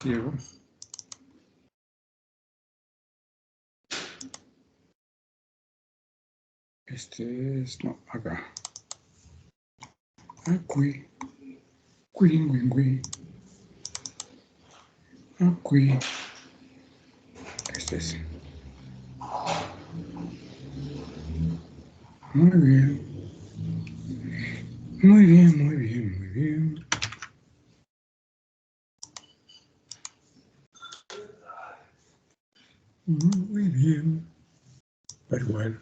ciego. Este es, no, acá. Aquí. Quilingüingüí. Aquí. Este es. Muy bien. Muy bien, muy bien, muy bien. Muy bien. Pero bueno.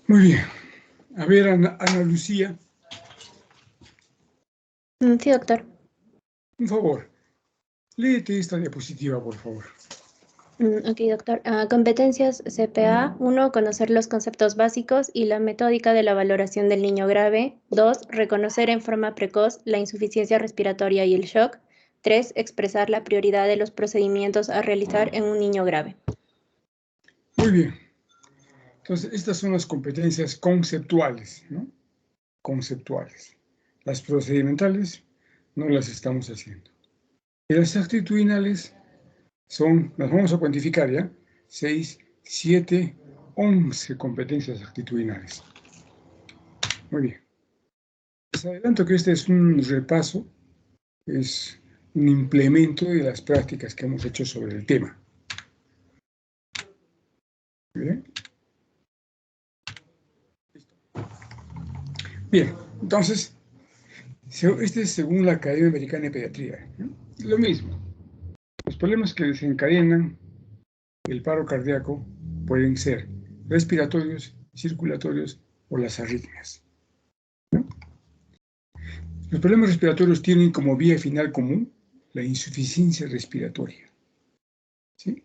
Muy bien. A ver, Ana Lucía. Sí, doctor. Un favor. Léete esta diapositiva, por favor. Ok, doctor. Competencias CPA. 1. Conocer los conceptos básicos y la metódica de la valoración del niño grave. 2. Reconocer en forma precoz la insuficiencia respiratoria y el shock. 3. Expresar la prioridad de los procedimientos a realizar en un niño grave. Muy bien. Entonces, estas son las competencias conceptuales, ¿no? Conceptuales. Las procedimentales no las estamos haciendo. Y las actitudinales son, las vamos a cuantificar ya, 6, 7, 11 competencias actitudinales. Muy bien. Les adelanto que este es un repaso, es un implemento de las prácticas que hemos hecho sobre el tema. Bien. Bien, entonces, este es según la Academia Americana de Pediatría, ¿no? Lo mismo. Los problemas que desencadenan el paro cardíaco pueden ser respiratorios, circulatorios o las arritmias, ¿no? Los problemas respiratorios tienen como vía final común la insuficiencia respiratoria, ¿sí?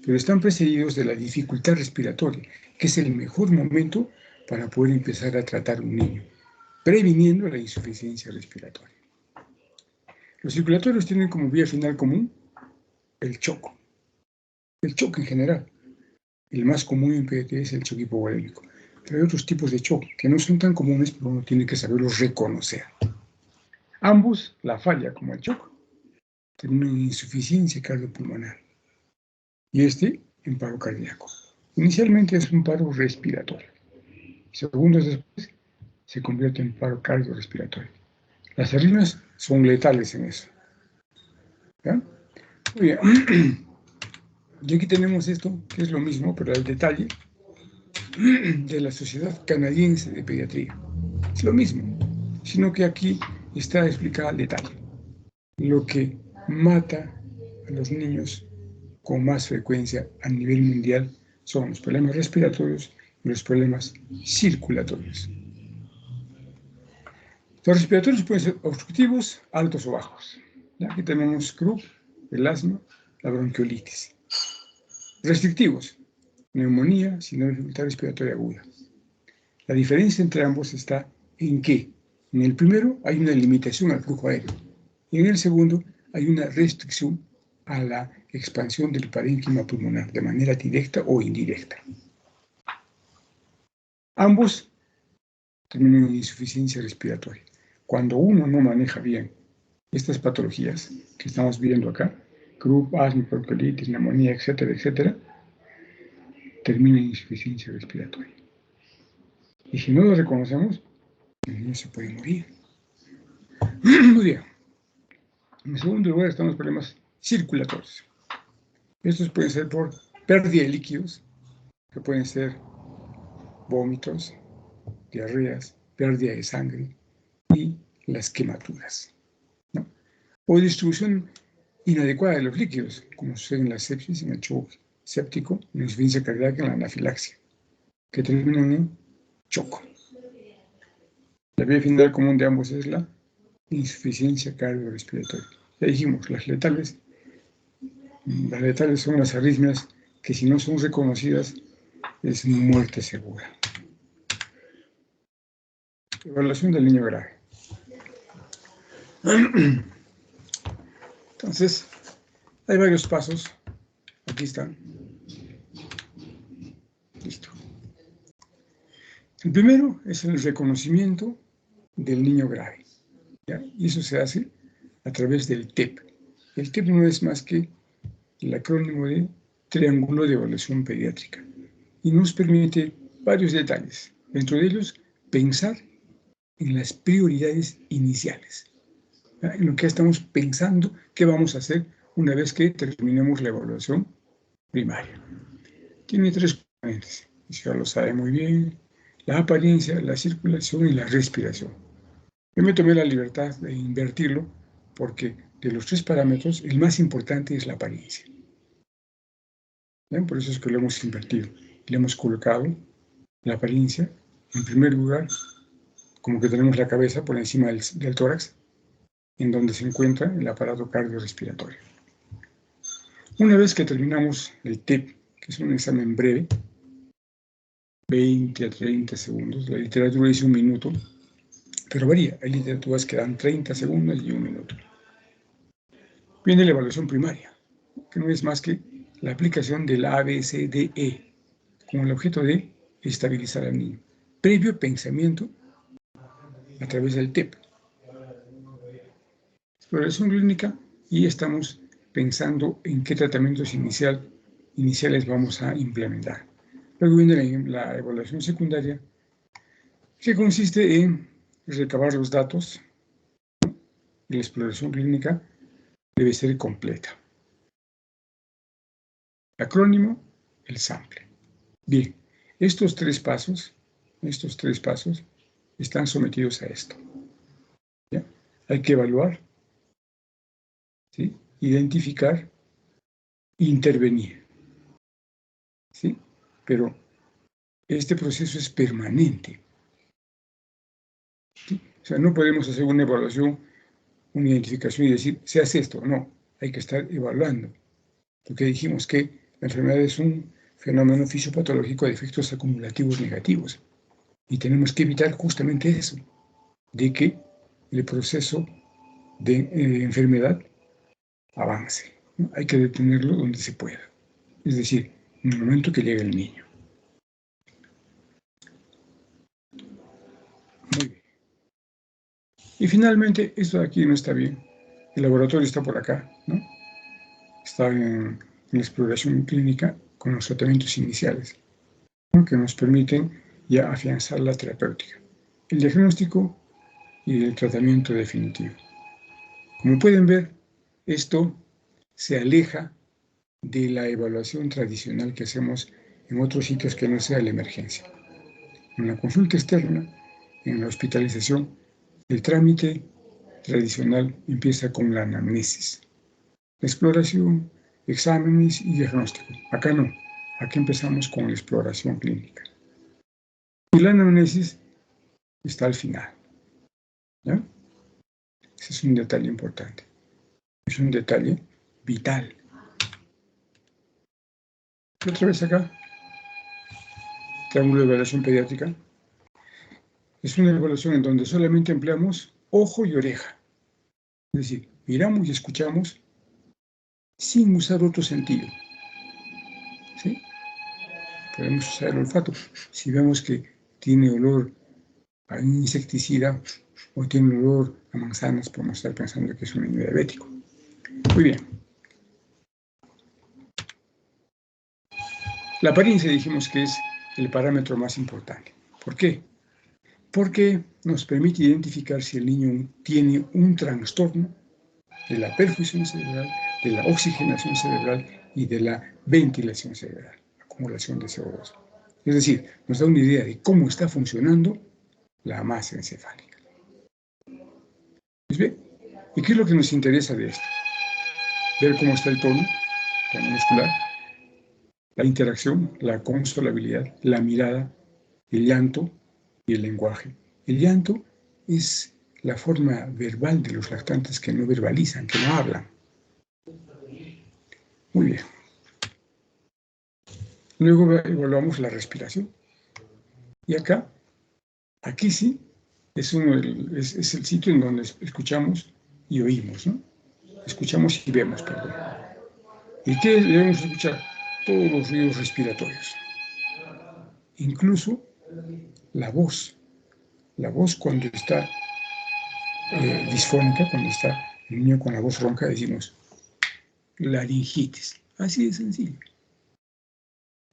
Pero están precedidos de la dificultad respiratoria, que es el mejor momento para poder empezar a tratar a un niño, previniendo la insuficiencia respiratoria. Los circulatorios tienen como vía final común el choque en general. El más común en pediatría es el choque hipovolémico. Pero hay otros tipos de choque que no son tan comunes, pero uno tiene que saberlos reconocer. Ambos, la falla como el choque, terminan en insuficiencia cardiopulmonar. Y este en paro cardíaco. Inicialmente es un paro respiratorio. Segundos después se convierte en paro cardiorrespiratorio. Las arritmias son letales en eso. ¿Ya? Muy bien. Y aquí tenemos esto, que es lo mismo, pero al detalle, de la Sociedad Canadiense de Pediatría. Es lo mismo, sino que aquí está explicado al detalle. Lo que mata a los niños con más frecuencia a nivel mundial son los problemas respiratorios y los problemas circulatorios. Los respiratorios pueden ser obstructivos, altos o bajos. Aquí tenemos CRUP, el asma, la bronquiolitis. Restrictivos, neumonía, síndrome de dificultad respiratoria aguda. La diferencia entre ambos está en que en el primero hay una limitación al flujo aéreo y en el segundo hay una restricción a la expansión del parénquima pulmonar de manera directa o indirecta. Ambos terminan en insuficiencia respiratoria. Cuando uno no maneja bien estas patologías que estamos viendo acá, CRUP, asma, bronquiolitis, neumonía, etcétera, etcétera, termina en insuficiencia respiratoria. Y si no lo reconocemos, el niño se puede morir. Muy bien. En segundo lugar están los problemas circulatorios. Estos pueden ser por pérdida de líquidos, que pueden ser vómitos, diarreas, pérdida de sangre y las quemaduras, ¿no? O distribución inadecuada de los líquidos, como sucede en la sepsis, en el shock séptico, en la insuficiencia cardíaca, en la anafilaxia, que terminan en choco. La vía final común de ambos es la insuficiencia cardiorrespiratoria. Ya dijimos, las letales son las arritmias que si no son reconocidas es muerte segura. Evaluación del niño grave. Entonces, hay varios pasos. Aquí están. Listo. El primero es el reconocimiento del niño grave, ¿ya? Y eso se hace a través del TEP. El TEP no es más que el acrónimo de Triángulo de Evaluación Pediátrica y nos permite varios detalles. Dentro de ellos, pensar en las prioridades iniciales, ¿ya? En lo que estamos pensando qué vamos a hacer una vez que terminemos la evaluación primaria. Tiene 3 componentes, ya lo sabe muy bien: la apariencia, la circulación y la respiración. Yo me tomé la libertad de invertirlo porque de los 3 parámetros, el más importante es la apariencia. ¿Bien? Por eso es que lo hemos invertido. Le hemos colocado la apariencia en primer lugar, como que tenemos la cabeza por encima del tórax, en donde se encuentra el aparato cardiorrespiratorio. Una vez que terminamos el TEP, que es un examen breve, 20 a 30 segundos, la literatura dice 1 minuto, pero varía, hay literaturas que dan 30 segundos y 1 minuto. Viene la evaluación primaria, que no es más que la aplicación del ABCDE, con el objeto de estabilizar al niño, previo pensamiento a través del TEP. Exploración clínica, y estamos pensando en qué tratamientos iniciales vamos a implementar. Luego viene la evaluación secundaria, que consiste en recabar los datos, y la exploración clínica debe ser completa. Acrónimo, el sample. Bien, estos tres pasos están sometidos a esto. ¿Ya? Hay que evaluar, ¿sí? Identificar, intervenir, ¿sí? Pero este proceso es permanente, ¿sí? O sea, no podemos hacer una evaluación, una identificación y decir, se hace esto. No, hay que estar evaluando. Porque dijimos que la enfermedad es un fenómeno fisiopatológico de efectos acumulativos negativos. Y tenemos que evitar justamente eso, de que el proceso de enfermedad avance, ¿no? Hay que detenerlo donde se pueda. Es decir, en el momento que llega el niño. Muy bien. Y finalmente, esto de aquí no está bien. El laboratorio está por acá, ¿no? Está en la exploración clínica con los tratamientos iniciales, ¿no? Que nos permiten ya afianzar la terapéutica, el diagnóstico y el tratamiento definitivo. Como pueden ver, esto se aleja de la evaluación tradicional que hacemos en otros sitios que no sea la emergencia. En la consulta externa, en la hospitalización, el trámite tradicional empieza con la anamnesis, la exploración, exámenes y diagnóstico. Acá no, aquí empezamos con la exploración clínica. Y la anamnesis está al final, ¿ya? Ese es un detalle importante, es un detalle vital. Y otra vez acá, triángulo de evaluación pediátrica. Es una evaluación en donde solamente empleamos ojo y oreja. Es decir, miramos y escuchamos sin usar otro sentido, ¿sí? Podemos usar el olfato. Si vemos que tiene olor a un insecticida o tiene olor a manzanas, podemos estar pensando que es un niño diabético. Muy bien. La apariencia dijimos que es el parámetro más importante. ¿Por qué? Porque nos permite identificar si el niño tiene un trastorno de la perfusión cerebral, de la oxigenación cerebral y de la ventilación cerebral, acumulación de CO2. Es decir, nos da una idea de cómo está funcionando la masa encefálica. ¿Pues bien? ¿Y qué es lo que nos interesa de esto? Ver cómo está el tono muscular, la interacción, la consolabilidad, la mirada, el llanto y el lenguaje. El llanto es la forma verbal de los lactantes que no verbalizan, que no hablan. Muy bien. Luego evaluamos la respiración. Y aquí sí, es el sitio en donde escuchamos y oímos, ¿no? Escuchamos y vemos, perdón. ¿Y qué debemos escuchar? Todos los ruidos respiratorios. Incluso la voz. La voz cuando está disfónica, cuando está el niño con la voz ronca, decimos laringitis. Así de sencillo.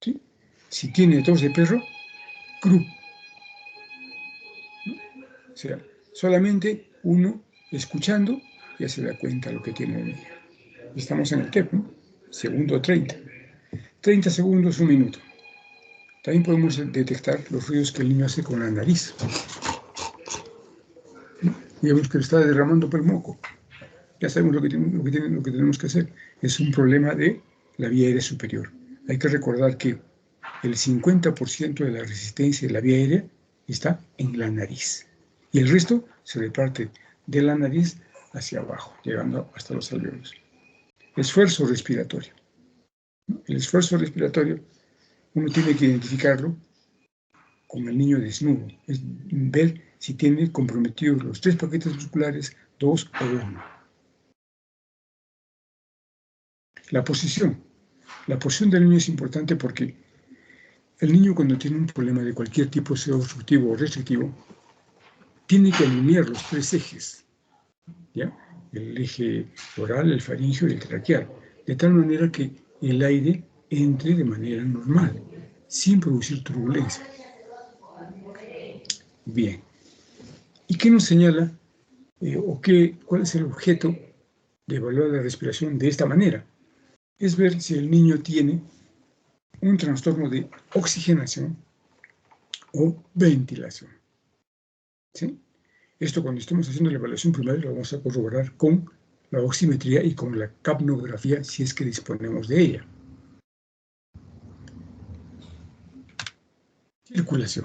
¿Sí? Si tiene tos de perro, cru. ¿No? O sea, solamente uno escuchando ya se da cuenta lo que tiene el niño. Estamos en el TEP, ¿no? Segundo 30. 30 segundos, 1 minuto. También podemos detectar los ruidos que el niño hace con la nariz. ¿No? Digamos que le está derramando por el moco. Ya sabemos lo que tenemos que hacer. Es un problema de la vía aérea superior. Hay que recordar que el 50% de la resistencia de la vía aérea está en la nariz. Y el resto se reparte de la nariz hacia abajo, llegando hasta los alvéolos. Esfuerzo respiratorio. El esfuerzo respiratorio, uno tiene que identificarlo con el niño desnudo. Es ver si tiene comprometidos los 3 paquetes musculares, 2 o 1. La posición. La posición del niño es importante porque el niño cuando tiene un problema de cualquier tipo, sea obstructivo o restrictivo, tiene que alinear los 3 ejes, ¿ya? El eje oral, el faríngeo y el traqueal, de tal manera que el aire entre de manera normal, sin producir turbulencia. Bien. ¿Y qué nos señala cuál es el objeto de evaluar la respiración de esta manera? Es ver si el niño tiene un trastorno de oxigenación o ventilación. ¿Sí? Esto cuando estemos haciendo la evaluación primaria lo vamos a corroborar con la oximetría y con la capnografía si es que disponemos de ella. Circulación.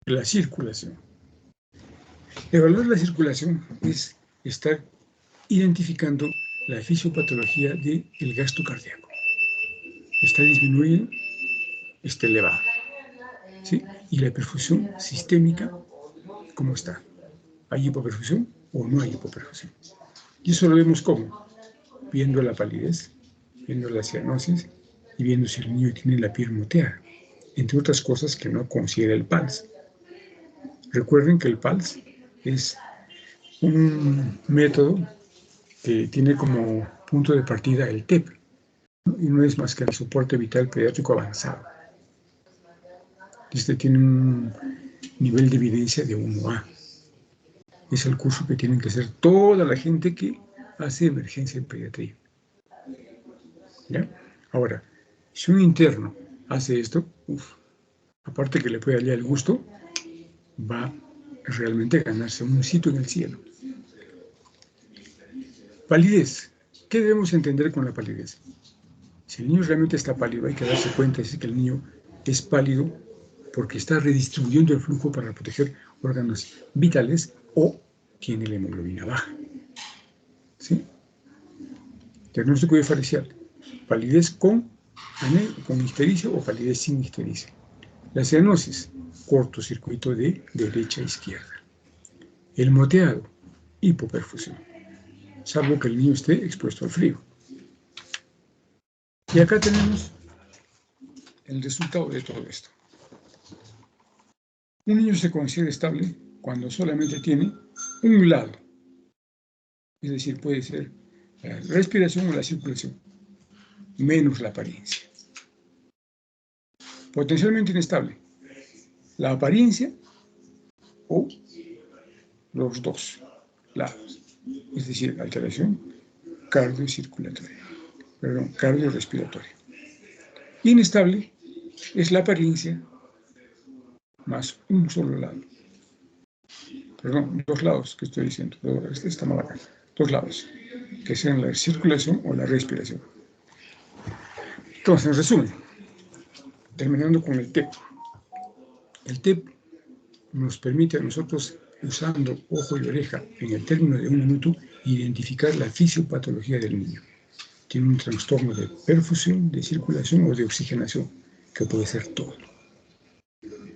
La circulación. Evaluar la circulación es estar identificando la fisiopatología del gasto cardíaco. Está disminuido, está elevado. ¿Sí? Y la perfusión sistémica, ¿cómo está? ¿Hay hipoperfusión o no hay hipoperfusión? Y eso lo vemos ¿cómo? Viendo la palidez, viendo la cianosis y viendo si el niño tiene la piel moteada, entre otras cosas que no considera el PALS. Recuerden que el PALS es un método que tiene como punto de partida el TEP, ¿no? Y no es más que el soporte vital pediátrico avanzado. Este tiene un nivel de evidencia de 1A. Es el curso que tienen que hacer toda la gente que hace emergencia en pediatría. ¿Ya? Ahora, si un interno hace esto, aparte que le puede hallar el gusto, va realmente a ganarse un sitio en el cielo. Palidez. ¿Qué debemos entender con la palidez? Si el niño realmente está pálido, hay que darse cuenta de que el niño es pálido porque está redistribuyendo el flujo para proteger órganos vitales o tiene la hemoglobina baja. ¿Sí? Diagnóstico diferencial. Palidez con ictericia o palidez sin ictericia. La cianosis, cortocircuito de derecha a izquierda. El moteado, hipoperfusión, salvo que el niño esté expuesto al frío. Y acá tenemos el resultado de todo esto. Un niño se considera estable cuando solamente tiene un lado. Es decir, puede ser la respiración o la circulación, menos la apariencia. Potencialmente inestable, la apariencia o los 2 lados. Es decir, alteración cardiorrespiratoria. Inestable es la apariencia más un solo lado. Perdón, 2 lados que estoy diciendo. Este está mal acá. 2 lados, que sean la circulación o la respiración. Entonces, en resumen, terminando con el TEP. El TEP nos permite a nosotros usando ojo y oreja en el término de 1 minuto, identificar la fisiopatología del niño. Tiene un trastorno de perfusión, de circulación o de oxigenación, que puede ser todo.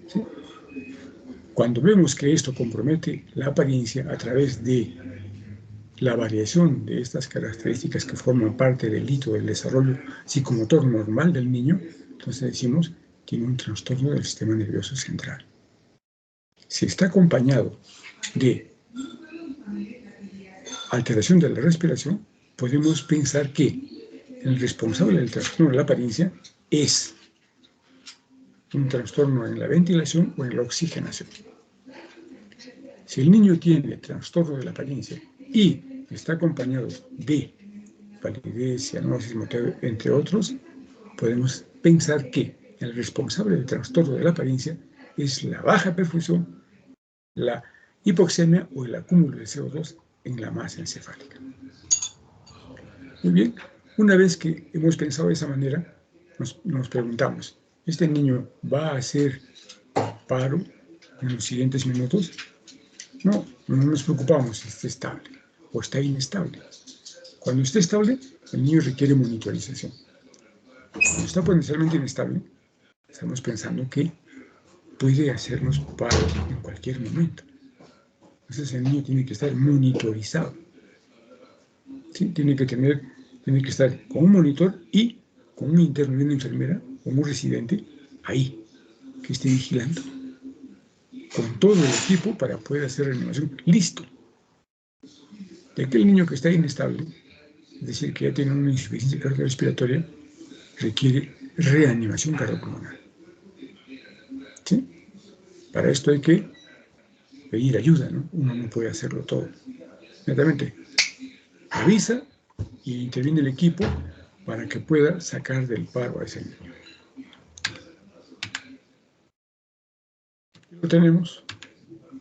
¿Sí? Cuando vemos que esto compromete la apariencia a través de la variación de estas características que forman parte del hito del desarrollo psicomotor normal del niño, entonces decimos tiene un trastorno del sistema nervioso central. Si está acompañado de alteración de la respiración, podemos pensar que el responsable del trastorno de la apariencia es un trastorno en la ventilación o en la oxigenación. Si el niño tiene trastorno de la apariencia y está acompañado de palidez, cianosis, moqueo, entre otros, podemos pensar que el responsable del trastorno de la apariencia es la baja perfusión, la hipoxemia o el acúmulo de CO2 en la masa encefálica. Muy bien, una vez que hemos pensado de esa manera, nos preguntamos, ¿este niño va a hacer paro en los siguientes minutos? No, no nos preocupamos si está estable o está inestable. Cuando esté estable, el niño requiere monitorización. Cuando está potencialmente inestable, estamos pensando que puede hacernos paro en cualquier momento. Entonces el niño tiene que estar monitorizado. ¿Sí? Tiene que estar con un monitor y con un interno y una enfermera o un residente ahí, que esté vigilando, con todo el equipo para poder hacer reanimación listo. De aquel niño que está inestable, es decir, que ya tiene una insuficiencia cardiorrespiratoria, requiere reanimación cardiopulmonar. ¿Sí? Para esto hay que pedir ayuda, ¿no? Uno no puede hacerlo todo. Inmediatamente avisa y interviene el equipo para que pueda sacar del paro a ese niño. Aquí lo tenemos,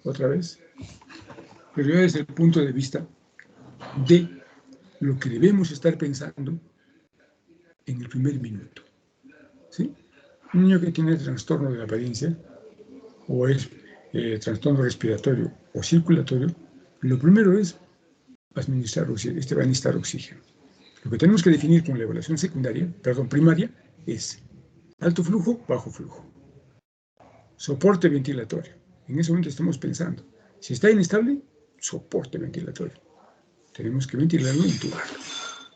otra vez, pero ya desde el punto de vista de lo que debemos estar pensando en el primer minuto. ¿Sí? Un niño que tiene trastorno de la apariencia o es trastorno respiratorio o circulatorio, lo primero es administrar oxígeno. Este va a necesitar oxígeno. Lo que tenemos que definir con la evaluación primaria, es alto flujo, bajo flujo. Soporte ventilatorio. En ese momento estamos pensando, si está inestable, soporte ventilatorio. Tenemos que ventilarlo e intubarlo.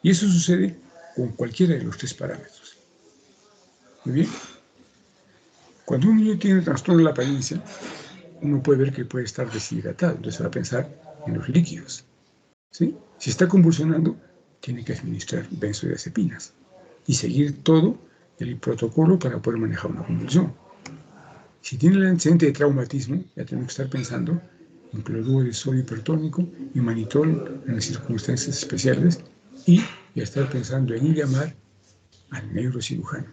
Y eso sucede con cualquiera de los 3 parámetros. Muy bien. Cuando un niño tiene trastorno de la apariencia, uno puede ver que puede estar deshidratado, entonces va a pensar en los líquidos. ¿Sí? Si está convulsionando, tiene que administrar benzodiazepinas y seguir todo el protocolo para poder manejar una convulsión. Si tiene el antecedente de traumatismo, ya tenemos que estar pensando en cloruro de sodio hipertónico y manitol en las circunstancias especiales y ya estar pensando en llamar al neurocirujano.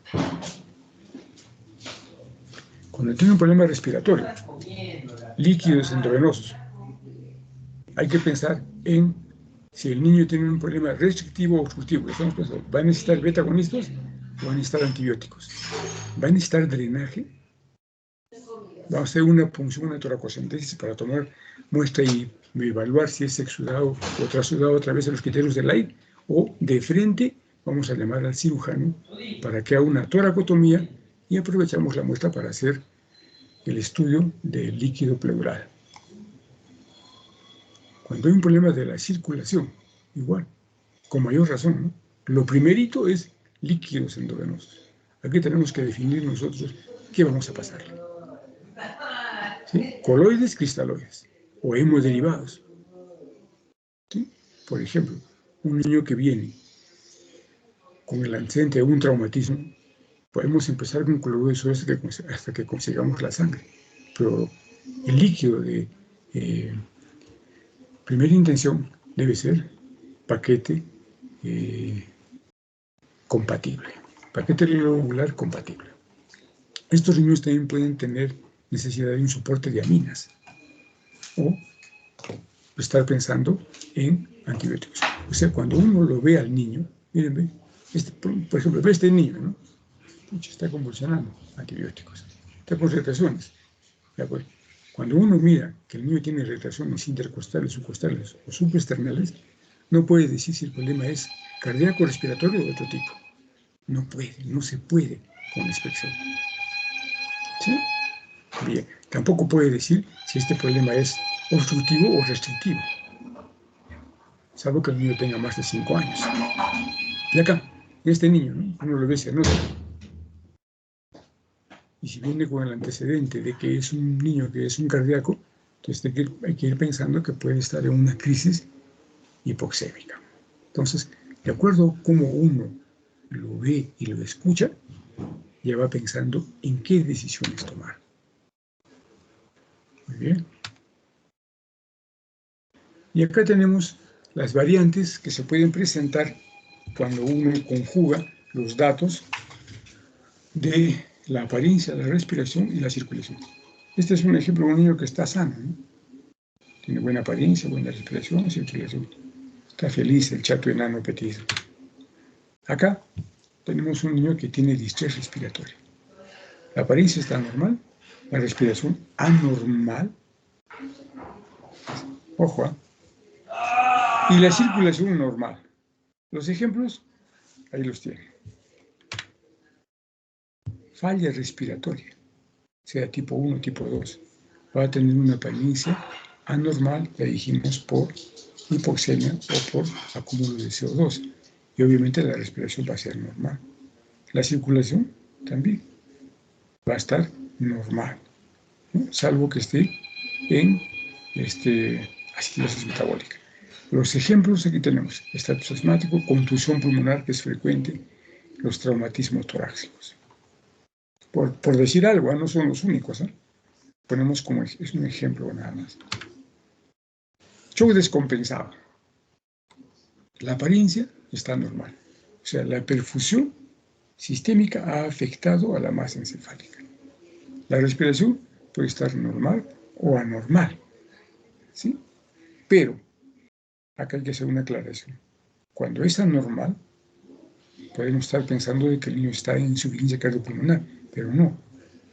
Cuando tiene un problema respiratorio, líquidos endovenosos, hay que pensar en si el niño tiene un problema restrictivo o obstructivo. Estamos pensando, ¿va a necesitar beta-agonistas o va a necesitar antibióticos? ¿Va a necesitar drenaje? Vamos a hacer una punción, una toracocentesis para tomar muestra y evaluar si es exudado o trasudado a través de los criterios del aire. O de frente vamos a llamar al cirujano para que haga una toracotomía y aprovechamos la muestra para hacer el estudio del líquido pleural. Cuando hay un problema de la circulación, igual, con mayor razón, ¿no? Lo primerito es líquidos endovenosos. Aquí tenemos que definir nosotros qué vamos a pasarle. ¿Sí? Coloides, cristaloides o hemoderivados. ¿Sí? Por ejemplo, un niño que viene con el antecedente de un traumatismo, podemos empezar con coloides hasta que consigamos la sangre. Pero el líquido de primera intención debe ser paquete compatible, paquete globular compatible. Estos niños también pueden tener necesidad de un soporte de aminas o estar pensando en antibióticos. O sea, cuando uno lo ve al niño, miren, por ejemplo, ve a este niño, ¿no? Está convulsionando, antibióticos. Está con irritaciones. Ya pues, Cuando uno mira que el niño tiene retracciones intercostales, subcostales o subesternales, no puede decir si el problema es cardíaco, respiratorio o de otro tipo. No puede, no se puede con la inspección. ¿Sí? Bien, tampoco puede decir si este problema es obstructivo o restrictivo, salvo que el niño tenga más de 5 años. Y acá, este niño, ¿no? Uno lo ve, se nota. Y si viene con el antecedente de que es un niño que es un cardíaco, entonces hay que ir pensando que puede estar en una crisis hipoxémica. Entonces, de acuerdo a cómo uno lo ve y lo escucha, ya va pensando en qué decisiones tomar. Muy bien. Y acá tenemos las variantes que se pueden presentar cuando uno conjuga los datos de la apariencia, la respiración y la circulación. Este es un ejemplo de un niño que está sano, ¿no? Tiene buena apariencia, buena respiración, circulación. Está feliz el chato enano petizo. Acá tenemos un niño que tiene distrés respiratorio. La apariencia está normal, la respiración anormal. Ojo, ¿eh? Y la circulación normal. Los ejemplos, ahí los tienen. Falla respiratoria, sea tipo 1, tipo 2, va a tener una apariencia anormal, ya dijimos, por hipoxemia o por acúmulo de CO2. Y obviamente la respiración va a ser normal. La circulación también va a estar normal, ¿no? Salvo que esté en acidosis metabólica. Los ejemplos aquí tenemos: estatus asmático, contusión pulmonar, que es frecuente, los traumatismos torácicos. Por decir algo, no son los únicos, ¿eh? Ponemos como es un ejemplo nada más. Shock descompensado. La apariencia está normal. O sea, la perfusión sistémica ha afectado a la masa encefálica. La respiración puede estar normal o anormal, ¿sí? Pero acá hay que hacer una aclaración. Cuando es anormal, podemos estar pensando de que el niño está en insuficiencia cardiopulmonar, pero no,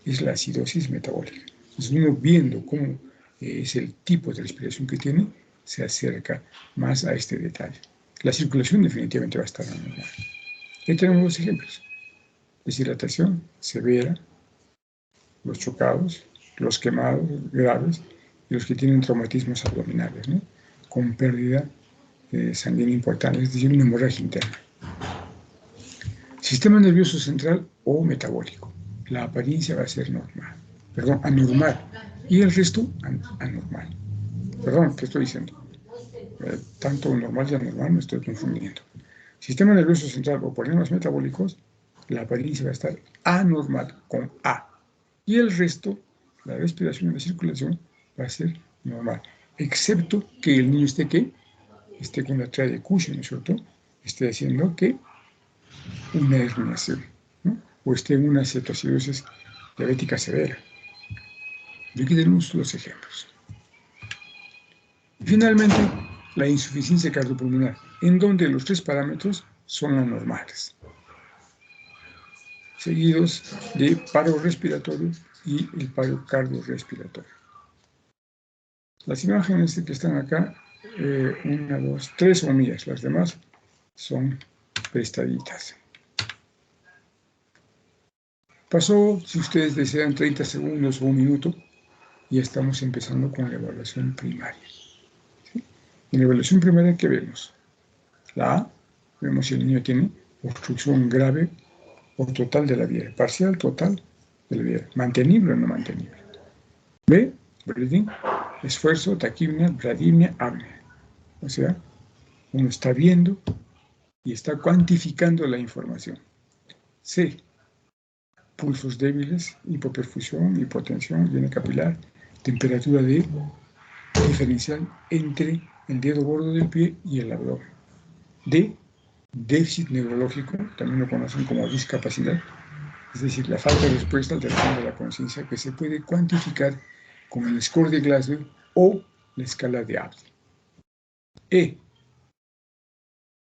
es la acidosis metabólica. Entonces uno viendo cómo es el tipo de respiración que tiene, se acerca más a este detalle. La circulación definitivamente va a estar anormal. Aquí tenemos los ejemplos: deshidratación severa, los chocados, los quemados graves y los que tienen traumatismos abdominales, ¿no? Con pérdida sanguínea importante, es decir, una hemorragia interna. Sistema nervioso central o metabólico. La apariencia va a ser anormal. Y el resto, anormal. Perdón, ¿qué estoy diciendo? Tanto normal y anormal me estoy confundiendo. Sistema nervioso central o problemas metabólicos, la apariencia va a estar anormal, con A. Y el resto, la respiración y la circulación, va a ser normal. Excepto que el niño esté con la tarea de Cushing, ¿no es cierto? Esté haciendo que una herniación, ¿no? O esté en una cetoacidosis diabética severa. Y aquí tenemos los ejemplos. Finalmente, la insuficiencia cardiopulmonar, en donde los 3 parámetros son anormales, seguidos de paro respiratorio y el paro cardiorrespiratorio. Las imágenes que están acá, 1, 2, 3 son mías, las demás son prestaditas. Pasó, si ustedes desean, 30 segundos o 1 minuto, y estamos empezando con la evaluación primaria. ¿Sí? En la evaluación primaria, ¿qué vemos? La A, vemos si el niño tiene obstrucción grave o total de la vía, parcial, total de la vía, mantenible o no mantenible. B, breathing, esfuerzo, taquipnea, bradimia, apnea. O sea, uno está viendo y está cuantificando la información. C, pulsos débiles, hipoperfusión, hipotensión, lleno capilar, temperatura diferencial entre el dedo gordo del pie y el abdomen. D, déficit neurológico, también lo conocen como discapacidad, es decir, la falta de respuesta, alteración de la conciencia, que se puede cuantificar con el score de Glasgow o la escala de Abbe. E,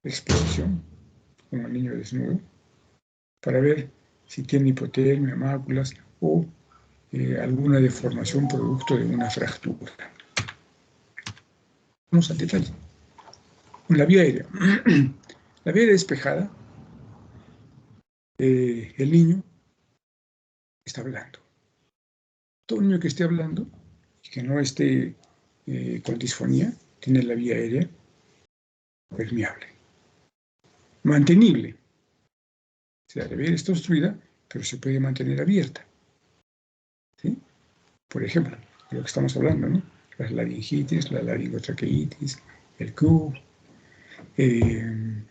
exposición, como el niño desnudo, para ver si tiene hipotermia, máculas o alguna deformación producto de una fractura. Vamos al detalle. La vía aérea. La vía aérea despejada, el niño está hablando. Todo niño que esté hablando y que no esté con disfonía tiene la vía aérea permeable, mantenible. O sea, la vía aérea está obstruida, pero se puede mantener abierta. ¿Sí? Por ejemplo, de lo que estamos hablando, ¿no? La laringitis, la laringotraqueitis, el CUB, el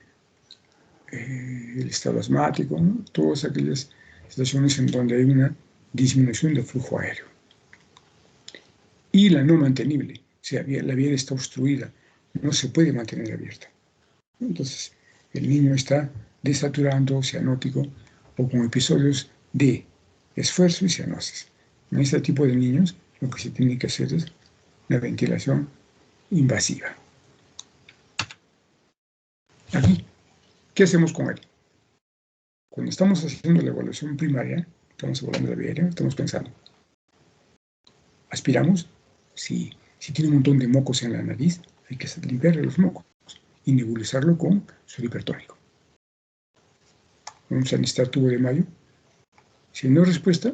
estado asmático, ¿no? Todas aquellas situaciones en donde hay una disminución del flujo aéreo. Y la no mantenible, o sea, la vía está obstruida, no se puede mantener abierta. Entonces, el niño está desaturando, cianótico, o con episodios de esfuerzo y cianosis. En este tipo de niños, lo que se tiene que hacer es una ventilación invasiva. Aquí, ¿qué hacemos con él? Cuando estamos haciendo la evaluación primaria, estamos hablando de la vía aérea, estamos pensando, ¿aspiramos? Sí. Si tiene un montón de mocos en la nariz, hay que limpiarle los mocos y nebulizarlo con suero hipertónico. Vamos a necesitar tubo de Mayo. Si no hay respuesta,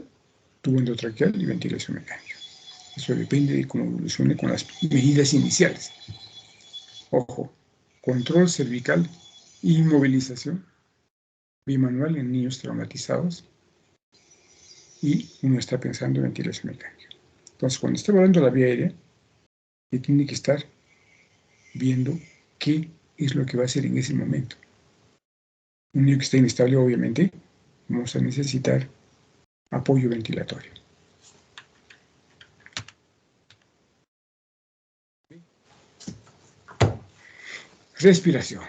tubo endotraqueal y ventilación mecánica. Eso depende de cómo evolucione con las medidas iniciales. Ojo, control cervical, inmovilización bimanual en niños traumatizados y uno está pensando en ventilación mecánica. Entonces, cuando está hablando de la vía aérea, tiene que estar viendo qué es lo que va a hacer en ese momento. Un niño que está inestable, obviamente, vamos a necesitar apoyo ventilatorio. Respiración.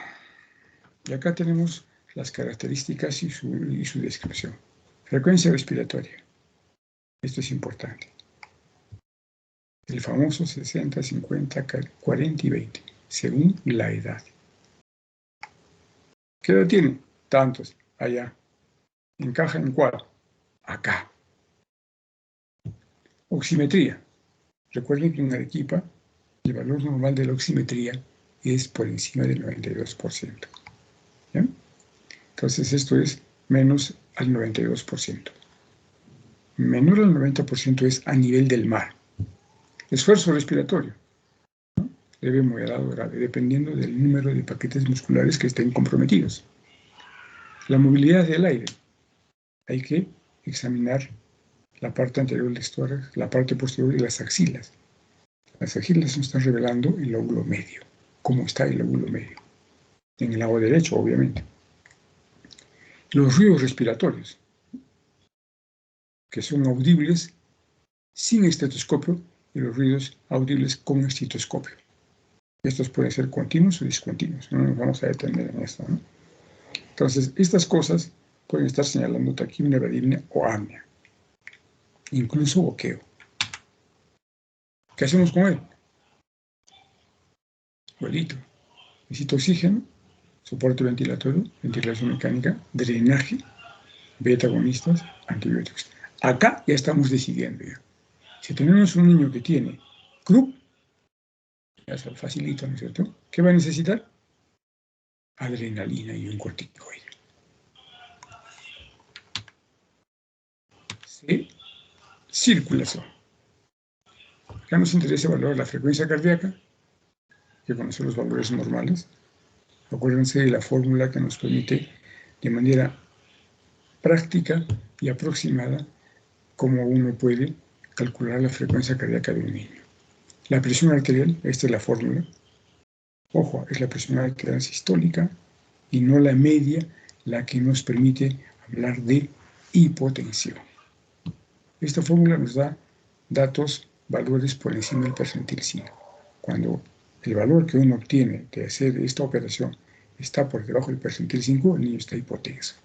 Y acá tenemos las características y su descripción. Frecuencia respiratoria. Esto es importante. El famoso 60, 50, 40 y 20, según la edad. ¿Qué edad tiene? Tantos, allá. ¿Encaja en cuál? Acá. Oximetría. Recuerden que en Arequipa el valor normal de la oximetría es por encima del 92%. ¿Bien? Entonces esto es menos al 92%. Menor al 90% es a nivel del mar. Esfuerzo respiratorio, ¿no? Leve, moderado, grave, dependiendo del número de paquetes musculares que estén comprometidos. La movilidad del aire. Hay que examinar la parte anterior del tórax, la parte posterior y las axilas. Las axilas nos están revelando el lóbulo medio. ¿Cómo está el lóbulo medio? En el lado derecho, obviamente. Los ruidos respiratorios, que son audibles sin estetoscopio, y los ruidos audibles con estetoscopio. Estos pueden ser continuos o discontinuos. No nos vamos a detener en esto, ¿no? Entonces, estas cosas pueden estar señalando taquimia, bradimia o apnea. Incluso boqueo. ¿Qué hacemos con él? Igualito. Necesita oxígeno, soporte ventilatorio, ventilación mecánica, drenaje, beta-agonistas, antibióticos. Acá ya estamos decidiendo ya. Si tenemos un niño que tiene CRUP, ya se facilita, ¿no es cierto? ¿Qué va a necesitar? Adrenalina y un corticoide. C, circulación. Acá nos interesa evaluar la frecuencia cardíaca, que conocer los valores normales. Acuérdense de la fórmula que nos permite de manera práctica y aproximada cómo uno puede calcular la frecuencia cardíaca de un niño. La presión arterial, esta es la fórmula. Ojo, es la presión arterial sistólica y no la media la que nos permite hablar de hipotensión. Esta fórmula nos da datos, valores por encima del percentil 5. Cuando el valor que uno obtiene de hacer esta operación está por debajo del percentil 5, el niño está hipotenso.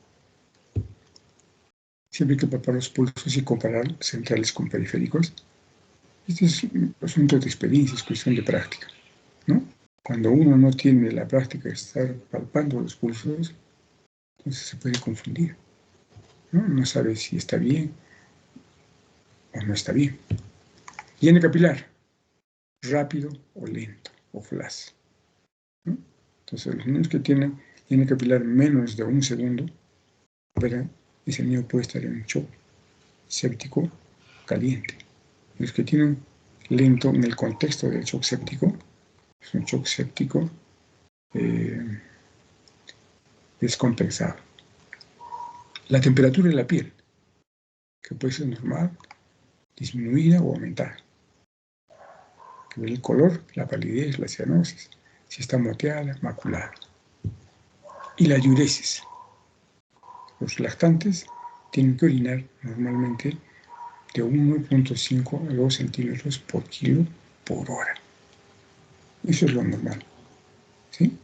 Siempre hay que palpar los pulsos y comparar centrales con periféricos. Este es un asunto de experiencia, es cuestión de práctica, ¿no? Cuando uno no tiene la práctica de estar palpando los pulsos, entonces se puede confundir, ¿no? No sabe si está bien. o no está bien. Lleno capilar, rápido o lento, o flash, ¿no? Entonces, los niños que tienen lleno capilar menos de 1 segundo, verán, ese niño puede estar en un shock séptico caliente. Los que tienen lento en el contexto del shock séptico, es un shock séptico descompensado. La temperatura de la piel, que puede ser normal, disminuida o aumentada. El color, la palidez, la cianosis, si está moteada, maculada. Y la diuresis. Los lactantes tienen que orinar normalmente de 1.5 a 2 centímetros por kilo por hora. Eso es lo normal, ¿sí?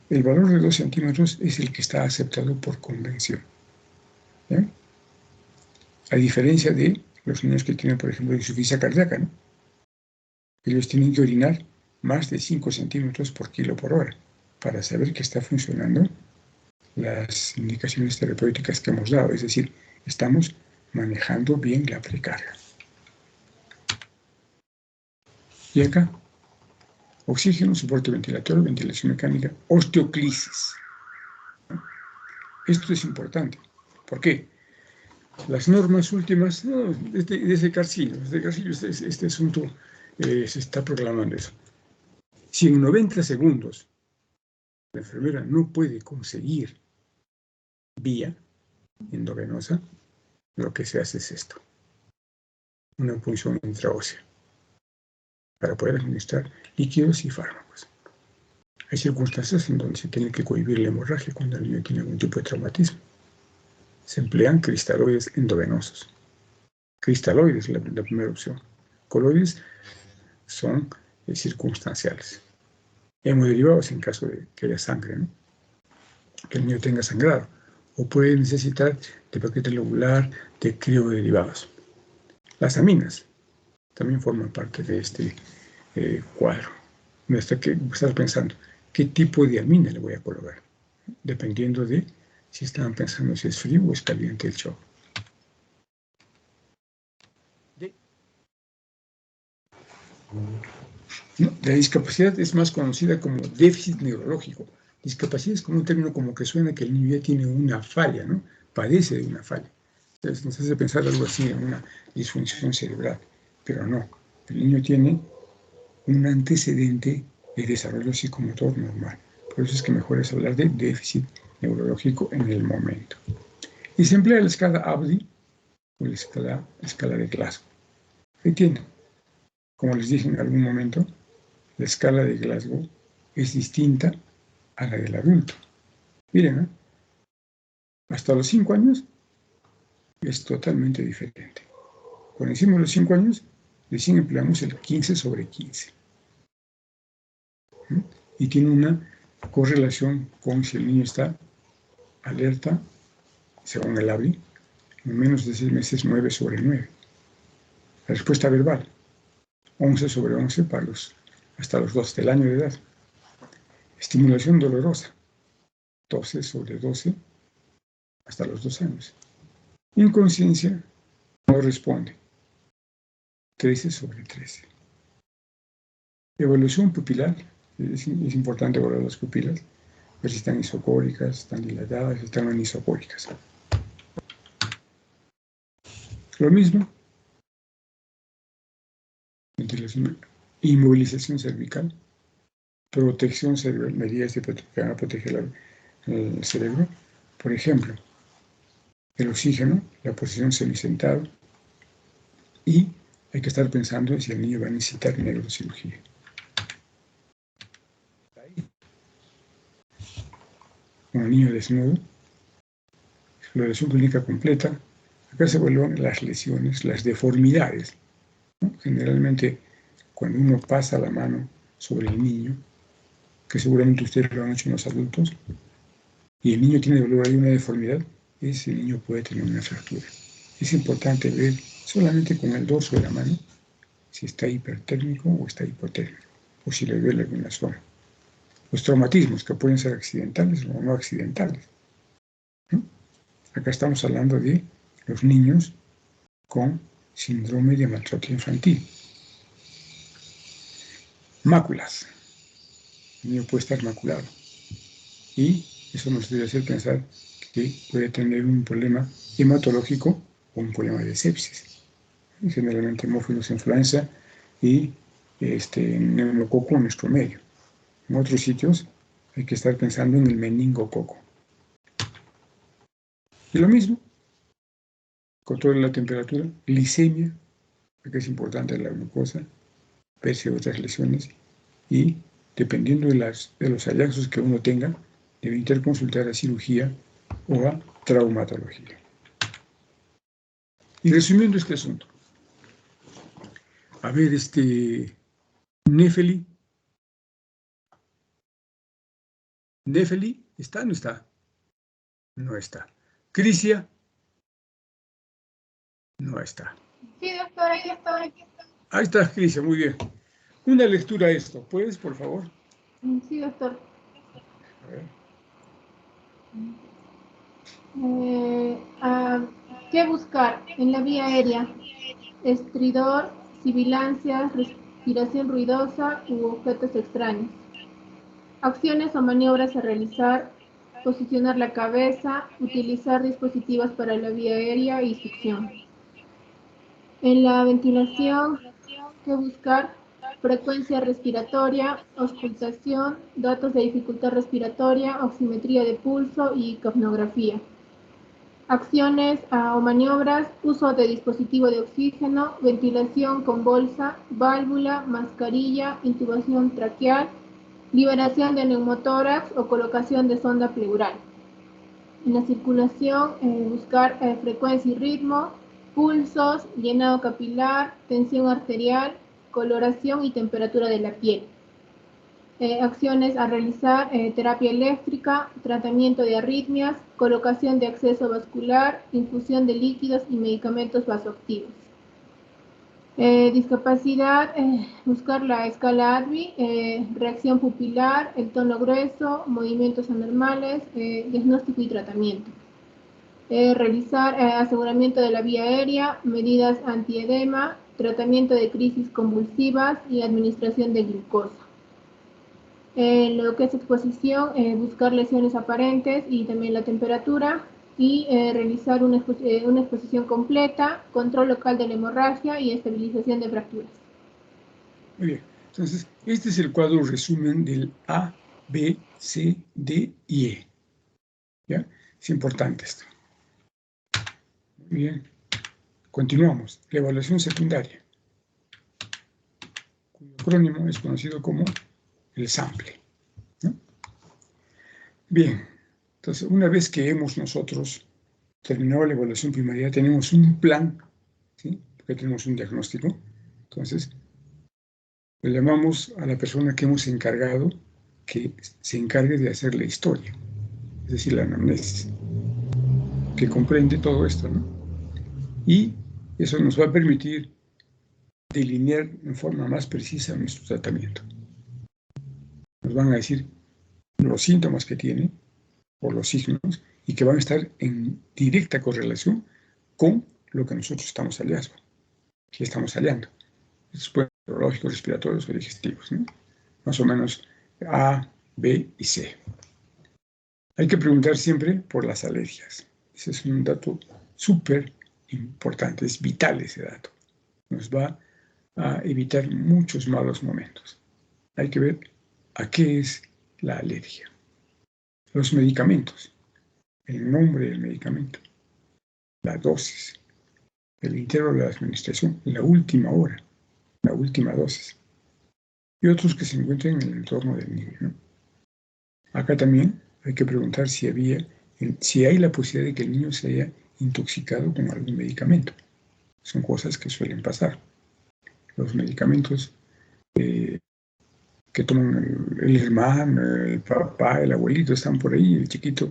El valor de 2 centímetros es el que está aceptado por convención, ¿ya? A diferencia de los niños que tienen, por ejemplo, insuficiencia cardíaca, ¿no? Ellos tienen que orinar más de 5 centímetros por kilo por hora para saber que está funcionando las indicaciones terapéuticas que hemos dado. Es decir, estamos manejando bien la precarga. Y acá, oxígeno, soporte ventilatorio, ventilación mecánica, osteoclisis. Esto es importante. ¿Por qué? Las normas últimas, no, desde Carcillo, este asunto se está proclamando eso. Si en 90 segundos la enfermera no puede conseguir vía endovenosa, lo que se hace es esto: una punción intraósea para poder administrar líquidos y fármacos. Hay circunstancias en donde se tiene que cohibir la hemorragia cuando el niño tiene algún tipo de traumatismo. Se emplean cristaloides endovenosos. Cristaloides es la primera opción. Coloides son circunstanciales. Hemoderivados en caso de que haya sangre, ¿no? Que el niño tenga sangrado. O puede necesitar de paquete lobular, de crioderivados. Las aminas también forman parte de este cuadro. Me está pensando, ¿qué tipo de amina le voy a colocar? Dependiendo de si estaban pensando si es frío o es caliente el shock. No, la discapacidad es más conocida como déficit neurológico. Discapacidad es como un término como que suena que el niño ya tiene una falla, ¿no? Padece de una falla. Entonces nos hace pensar algo así en una disfunción cerebral. Pero no, el niño tiene un antecedente de desarrollo psicomotor normal. Por eso es que mejor es hablar de déficit neurológico en el momento. Y se emplea la escala ABDI o la escala de Glasgow. ¿Qué tiene? Como les dije en algún momento, la escala de Glasgow es distinta a la del adulto. Miren, ¿eh? Hasta los 5 años es totalmente diferente. Cuando hicimos los 5 años, recién empleamos el 15/15. Y tiene una correlación con si el niño está alerta, según el ABI, en menos de 6 meses 9/9. La respuesta verbal, 11/11 hasta los 2 del año de edad. Estimulación dolorosa, 12/12 hasta los 2 años. Inconsciencia, no responde, 13/13. Evolución pupilar, es importante evaluar las pupilas, ver si están isocóricas, están dilatadas, están anisocóricas. Lo mismo, inmovilización cervical, protección cerebral, medidas que van a proteger el cerebro. Por ejemplo, el oxígeno, la posición semisentado, y hay que estar pensando si el niño va a necesitar neurocirugía. Un niño desnudo, exploración clínica completa. Acá se evalúan las lesiones, las deformidades, ¿no? Generalmente, cuando uno pasa la mano sobre el niño, que seguramente ustedes lo han hecho en los adultos, y el niño tiene dolor, hay una deformidad, ese niño puede tener una fractura. Es importante ver solamente con el dorso de la mano si está hipertérmico o está hipotérmico, o si le duele alguna zona. Los traumatismos, que pueden ser accidentales o no accidentales, ¿no? Acá estamos hablando de los niños con síndrome de maltrato infantil. Máculas. El niño puede estar maculado. Y eso nos debe hacer pensar que puede tener un problema hematológico o un problema de sepsis. Generalmente hemófilos influenza y neumococo en nuestro medio. En otros sitios hay que estar pensando en el meningococo. Y lo mismo, control de la temperatura, glicemia, que es importante la glucosa, pese a otras lesiones, y dependiendo de los hallazgos que uno tenga, debe interconsultar a cirugía o a traumatología. Y resumiendo este asunto, a ver, Nefeli, ¿está o no está? No está. Crisia, no está. Sí, doctor, aquí estoy. Ahí está, Crisia, muy bien. Una lectura a esto, ¿puedes, por favor? Sí, doctor. A ver. ¿Qué buscar en la vía aérea? Estridor, sibilancias, respiración ruidosa u objetos extraños. Acciones o maniobras a realizar: posicionar la cabeza, utilizar dispositivos para la vía aérea y succión. En la ventilación, ¿qué buscar? Frecuencia respiratoria, auscultación, datos de dificultad respiratoria, oximetría de pulso y capnografía. Acciones o maniobras: uso de dispositivo de oxígeno, ventilación con bolsa, válvula, mascarilla, intubación traqueal, liberación de neumotórax o colocación de sonda pleural. En la circulación, buscar frecuencia y ritmo, pulsos, llenado capilar, tensión arterial, coloración y temperatura de la piel. Acciones a realizar: terapia eléctrica, tratamiento de arritmias, colocación de acceso vascular, infusión de líquidos y medicamentos vasoactivos. Discapacidad, buscar la escala ADVI, reacción pupilar, el tono grueso, movimientos anormales, diagnóstico y tratamiento. Realizar aseguramiento de la vía aérea, medidas antiedema, tratamiento de crisis convulsivas y administración de glucosa. Lo que es exposición, buscar lesiones aparentes y también la temperatura, y realizar una exposición completa, control local de la hemorragia y estabilización de fracturas. Muy bien, entonces este es el cuadro resumen del A, B, C, D y E. ¿Ya? Es importante esto. Muy bien, continuamos. La evaluación secundaria, cuyo acrónimo es conocido como el SAMPLE, ¿no? Bien, entonces una vez que hemos nosotros terminado la evaluación primaria, tenemos un plan, ¿sí? Porque tenemos un diagnóstico. Entonces, le llamamos a la persona que hemos encargado que se encargue de hacer la historia, es decir, la anamnesis, que comprende todo esto, ¿no? Y eso nos va a permitir delinear en forma más precisa nuestro tratamiento. Nos van a decir los síntomas que tiene o los signos y que van a estar en directa correlación con lo que nosotros estamos hallando. Estos pueden ser neurológicos, respiratorios o digestivos, ¿no? Más o menos A, B y C. Hay que preguntar siempre por las alergias. Ese es un dato súper importante, es vital ese dato. Nos va a evitar muchos malos momentos. Hay que ver a qué es la alergia. Los medicamentos, el nombre del medicamento, la dosis, el intervalo de la administración, la última hora, la última dosis, y otros que se encuentran en el entorno del niño, ¿no? Acá también hay que preguntar si hay la posibilidad de que el niño se haya intoxicado con algún medicamento. Son cosas que suelen pasar. Los medicamentos que toman el hermano, el papá, el abuelito, están por ahí, el chiquito,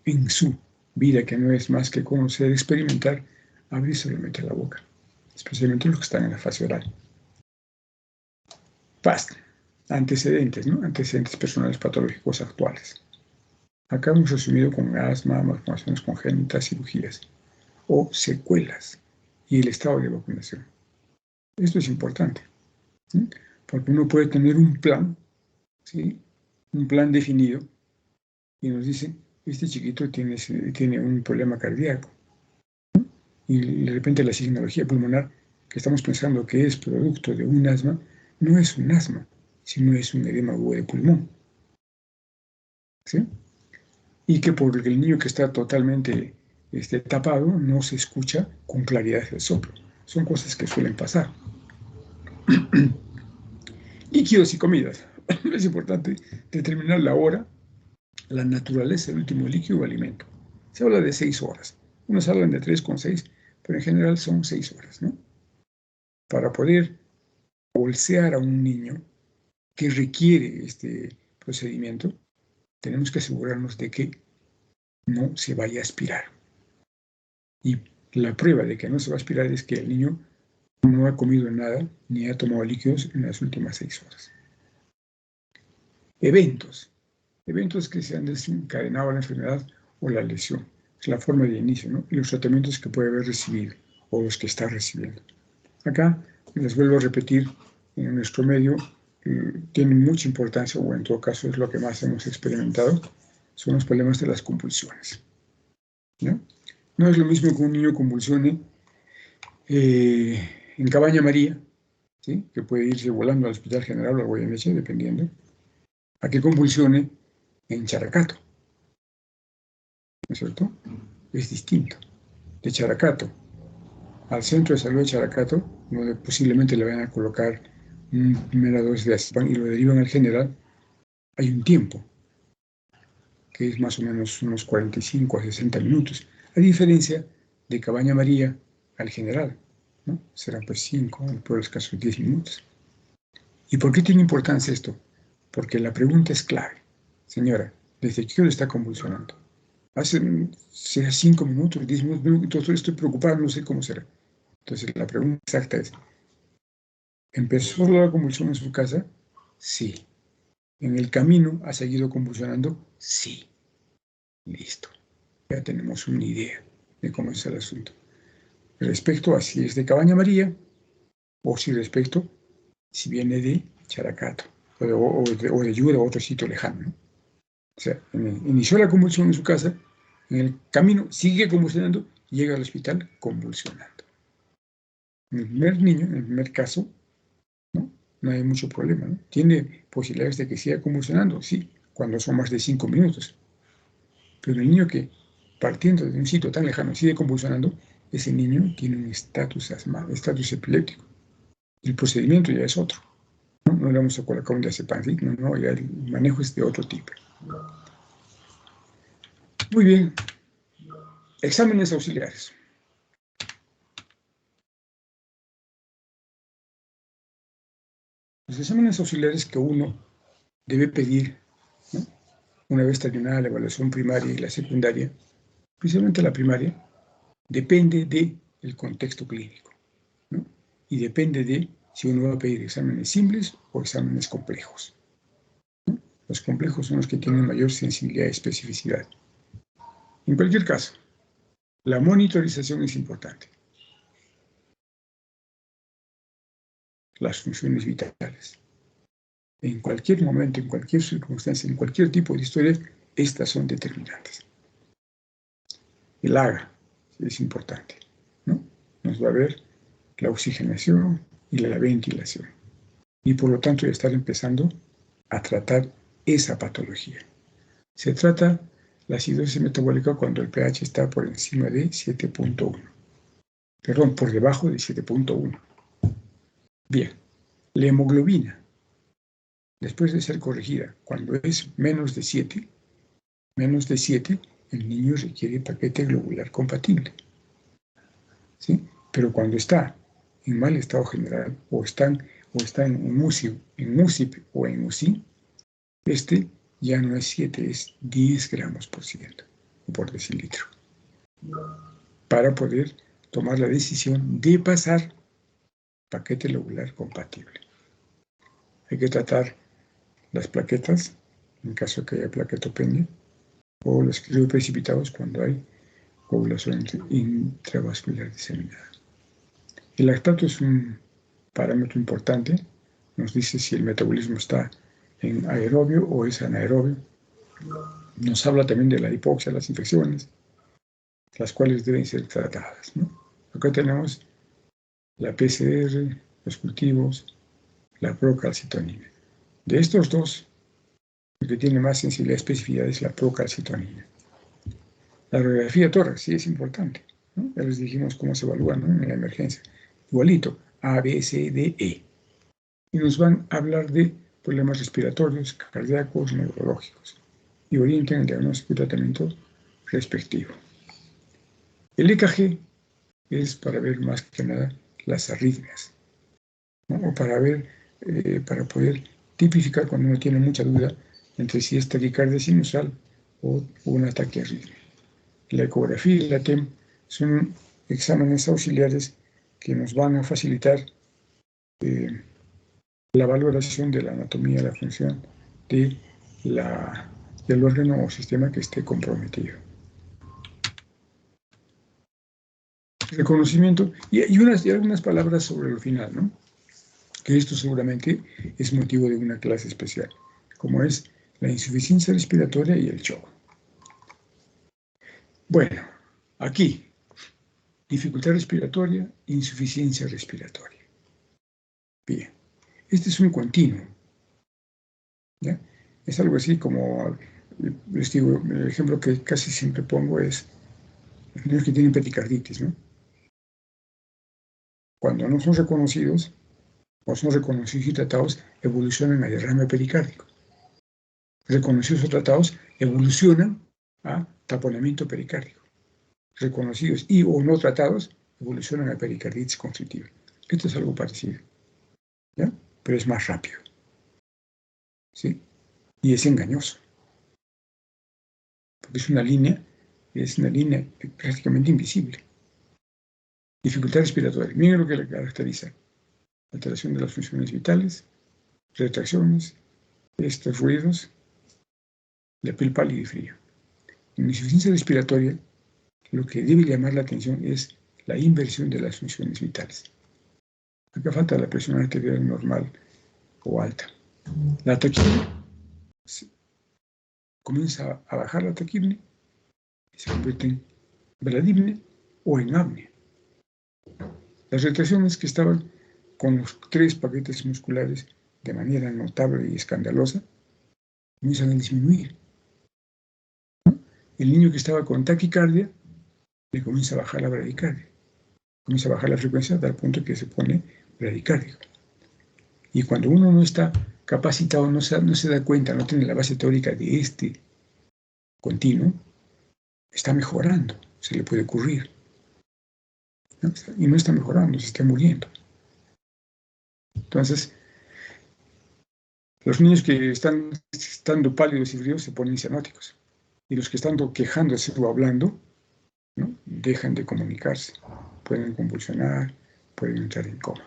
en su vida, que no es más que conocer, experimentar, abrir solamente la boca, especialmente los que están en la fase oral. PAST, antecedentes, ¿no? Antecedentes personales patológicos actuales. Acá hemos resumido con asma, malformaciones congénitas, cirugías o secuelas. y el estado de vacunación. Esto es importante, ¿sí? Porque uno puede tener un plan, ¿sí? Un plan definido, y nos dice, este chiquito tiene un problema cardíaco, y de repente la signología pulmonar, que estamos pensando que es producto de un asma, no es un asma, sino es un edema agudo de pulmón, ¿sí? Y que por el niño que está totalmente tapado, no se escucha con claridad el soplo. Son cosas que suelen pasar. Líquidos y comidas. Es importante determinar la hora, la naturaleza del último líquido o alimento. Se habla de 6 horas. Unos hablan de 3,6, pero en general son 6 horas, ¿no? Para poder bolsear a un niño que requiere este procedimiento, tenemos que asegurarnos de que no se vaya a aspirar. Y la prueba de que no se va a aspirar es que el niño no ha comido nada ni ha tomado líquidos en las últimas 6 horas. Eventos que se han desencadenado la enfermedad o la lesión. Es la forma de inicio, ¿no? Y los tratamientos que puede haber recibido o los que está recibiendo. Acá, les vuelvo a repetir, en nuestro medio tiene mucha importancia, o en todo caso es lo que más hemos experimentado, son los problemas de las convulsiones, ¿no? No es lo mismo que un niño convulsione en Cabaña María, ¿sí? Que puede irse volando al Hospital General o al Guayaneche, dependiendo, a que convulsione en Characato, ¿no es cierto? Es distinto. De Characato al centro de salud de Characato, donde posiblemente le vayan a colocar una primera dosis de azepam y lo derivan al general, hay un tiempo, que es más o menos unos 45 a 60 minutos, a diferencia de Cabaña María al general, ¿no? Serán pues 5, en por los casos 10 minutos. ¿Y por qué tiene importancia esto? Porque la pregunta es clave. Señora, ¿desde qué hora está convulsionando? Hace 5 minutos, 10 minutos, estoy preocupado, no sé cómo será. Entonces la pregunta exacta es, ¿empezó la convulsión en su casa? Sí. ¿En el camino ha seguido convulsionando? Sí. Listo. Ya tenemos una idea de cómo es el asunto. Respecto a si es de Cabaña María o si viene de Characato o de Yura o otro sitio lejano, ¿no? O sea, inició la convulsión en su casa, en el camino sigue convulsionando, llega al hospital convulsionando. En el primer niño, en el primer caso, no hay mucho problema, ¿no? Tiene posibilidades de que siga convulsionando, sí, cuando son más de 5 minutos. Pero el niño que, partiendo de un sitio tan lejano, sigue convulsionando, ese niño tiene un estatus epiléptico. El procedimiento ya es otro. No le vamos a colocar un diazepam, ¿sí? No, ya el manejo es de otro tipo. Muy bien. Exámenes auxiliares. Los exámenes auxiliares que uno debe pedir, ¿no? Una vez terminada la evaluación primaria y la secundaria, principalmente la primaria, depende del contexto clínico, ¿no? Y depende de si uno va a pedir exámenes simples o exámenes complejos, ¿no? Los complejos son los que tienen mayor sensibilidad y especificidad. En cualquier caso, la monitorización es importante. Las funciones vitales. En cualquier momento, en cualquier circunstancia, en cualquier tipo de historia, estas son determinantes. El AGA es importante, ¿no? Nos va a ver la oxigenación y la ventilación. Y por lo tanto ya estar empezando a tratar esa patología. Se trata la acidosis metabólica cuando el pH está por encima de 7.1. Perdón, por debajo de 7.1. Bien, la hemoglobina, después de ser corregida, cuando es menos de 7, el niño requiere paquete globular compatible, ¿sí? Pero cuando está en mal estado general o está en MUSIP o en UCI, ya no es 7, es 10 gramos por ciento o por decilitro, para poder tomar la decisión de pasar paquete globular compatible. Hay que tratar las plaquetas, en caso de que haya plaquetopenia, o los crioprecipitados cuando hay coagulación intravascular diseminada. El lactato es un parámetro importante, nos dice si el metabolismo está en aerobio o es anaerobio. Nos habla también de la hipoxia, las infecciones, las cuales deben ser tratadas, ¿no? Acá tenemos la PCR, los cultivos, la procalcitonina. De estos dos, el que tiene más sensibilidad y especificidad es la procalcitonina. La radiografía tórax sí es importante, ¿no? Ya les dijimos cómo se evalúa, ¿no?, en la emergencia. Igualito, A, B, C, D, E. Y nos van a hablar de problemas respiratorios, cardíacos, neurológicos. Y orientan el diagnóstico y tratamiento respectivo. El EKG es para ver más que nada las arritmias, ¿no? O para ver, para poder tipificar cuando uno tiene mucha duda entre si es taquicardia sinusal o un ataque arrítmico. La ecografía y la TEM son exámenes auxiliares que nos van a facilitar la valoración de la anatomía, la función del órgano o sistema que esté comprometido. Reconocimiento, y algunas palabras sobre lo final, ¿no? Que esto seguramente es motivo de una clase especial, como es la insuficiencia respiratoria y el shock. Bueno, aquí, dificultad respiratoria, insuficiencia respiratoria. Bien, este es un continuo, ¿ya? Es algo así como, les digo, el ejemplo que casi siempre pongo es los niños que tienen pericarditis, ¿no? Cuando no son reconocidos, o son reconocidos y tratados, evolucionan a derrame pericárdico. Reconocidos o tratados, evolucionan a taponamiento pericárdico. Reconocidos y o no tratados, evolucionan a pericarditis constrictiva. Esto es algo parecido, ¿ya? Pero es más rápido, ¿sí? Y es engañoso, porque es una línea prácticamente invisible. Dificultad respiratoria. Miren lo que le caracteriza: alteración de las funciones vitales, retracciones, estos ruidos, la piel pálida y frío. En insuficiencia respiratoria, lo que debe llamar la atención es la inversión de las funciones vitales. Acá falta la presión arterial normal o alta. La taquipnea, comienza a bajar la taquipnea y se convierte en bradipnea o en apnea. Las retracciones que estaban con los 3 paquetes musculares de manera notable y escandalosa comienzan a disminuir, ¿no? El niño que estaba con taquicardia le comienza a bajar la bradicardia, comienza a bajar la frecuencia hasta el punto que se pone bradicárdico. Y cuando uno no está capacitado, no se da cuenta, no tiene la base teórica de este continuo, está mejorando, se le puede ocurrir, ¿no? Y no está mejorando, se está muriendo. Entonces, los niños que están estando pálidos y fríos se ponen cianóticos. Y los que están quejándose o hablando, ¿no?, dejan de comunicarse, pueden convulsionar, pueden entrar en coma.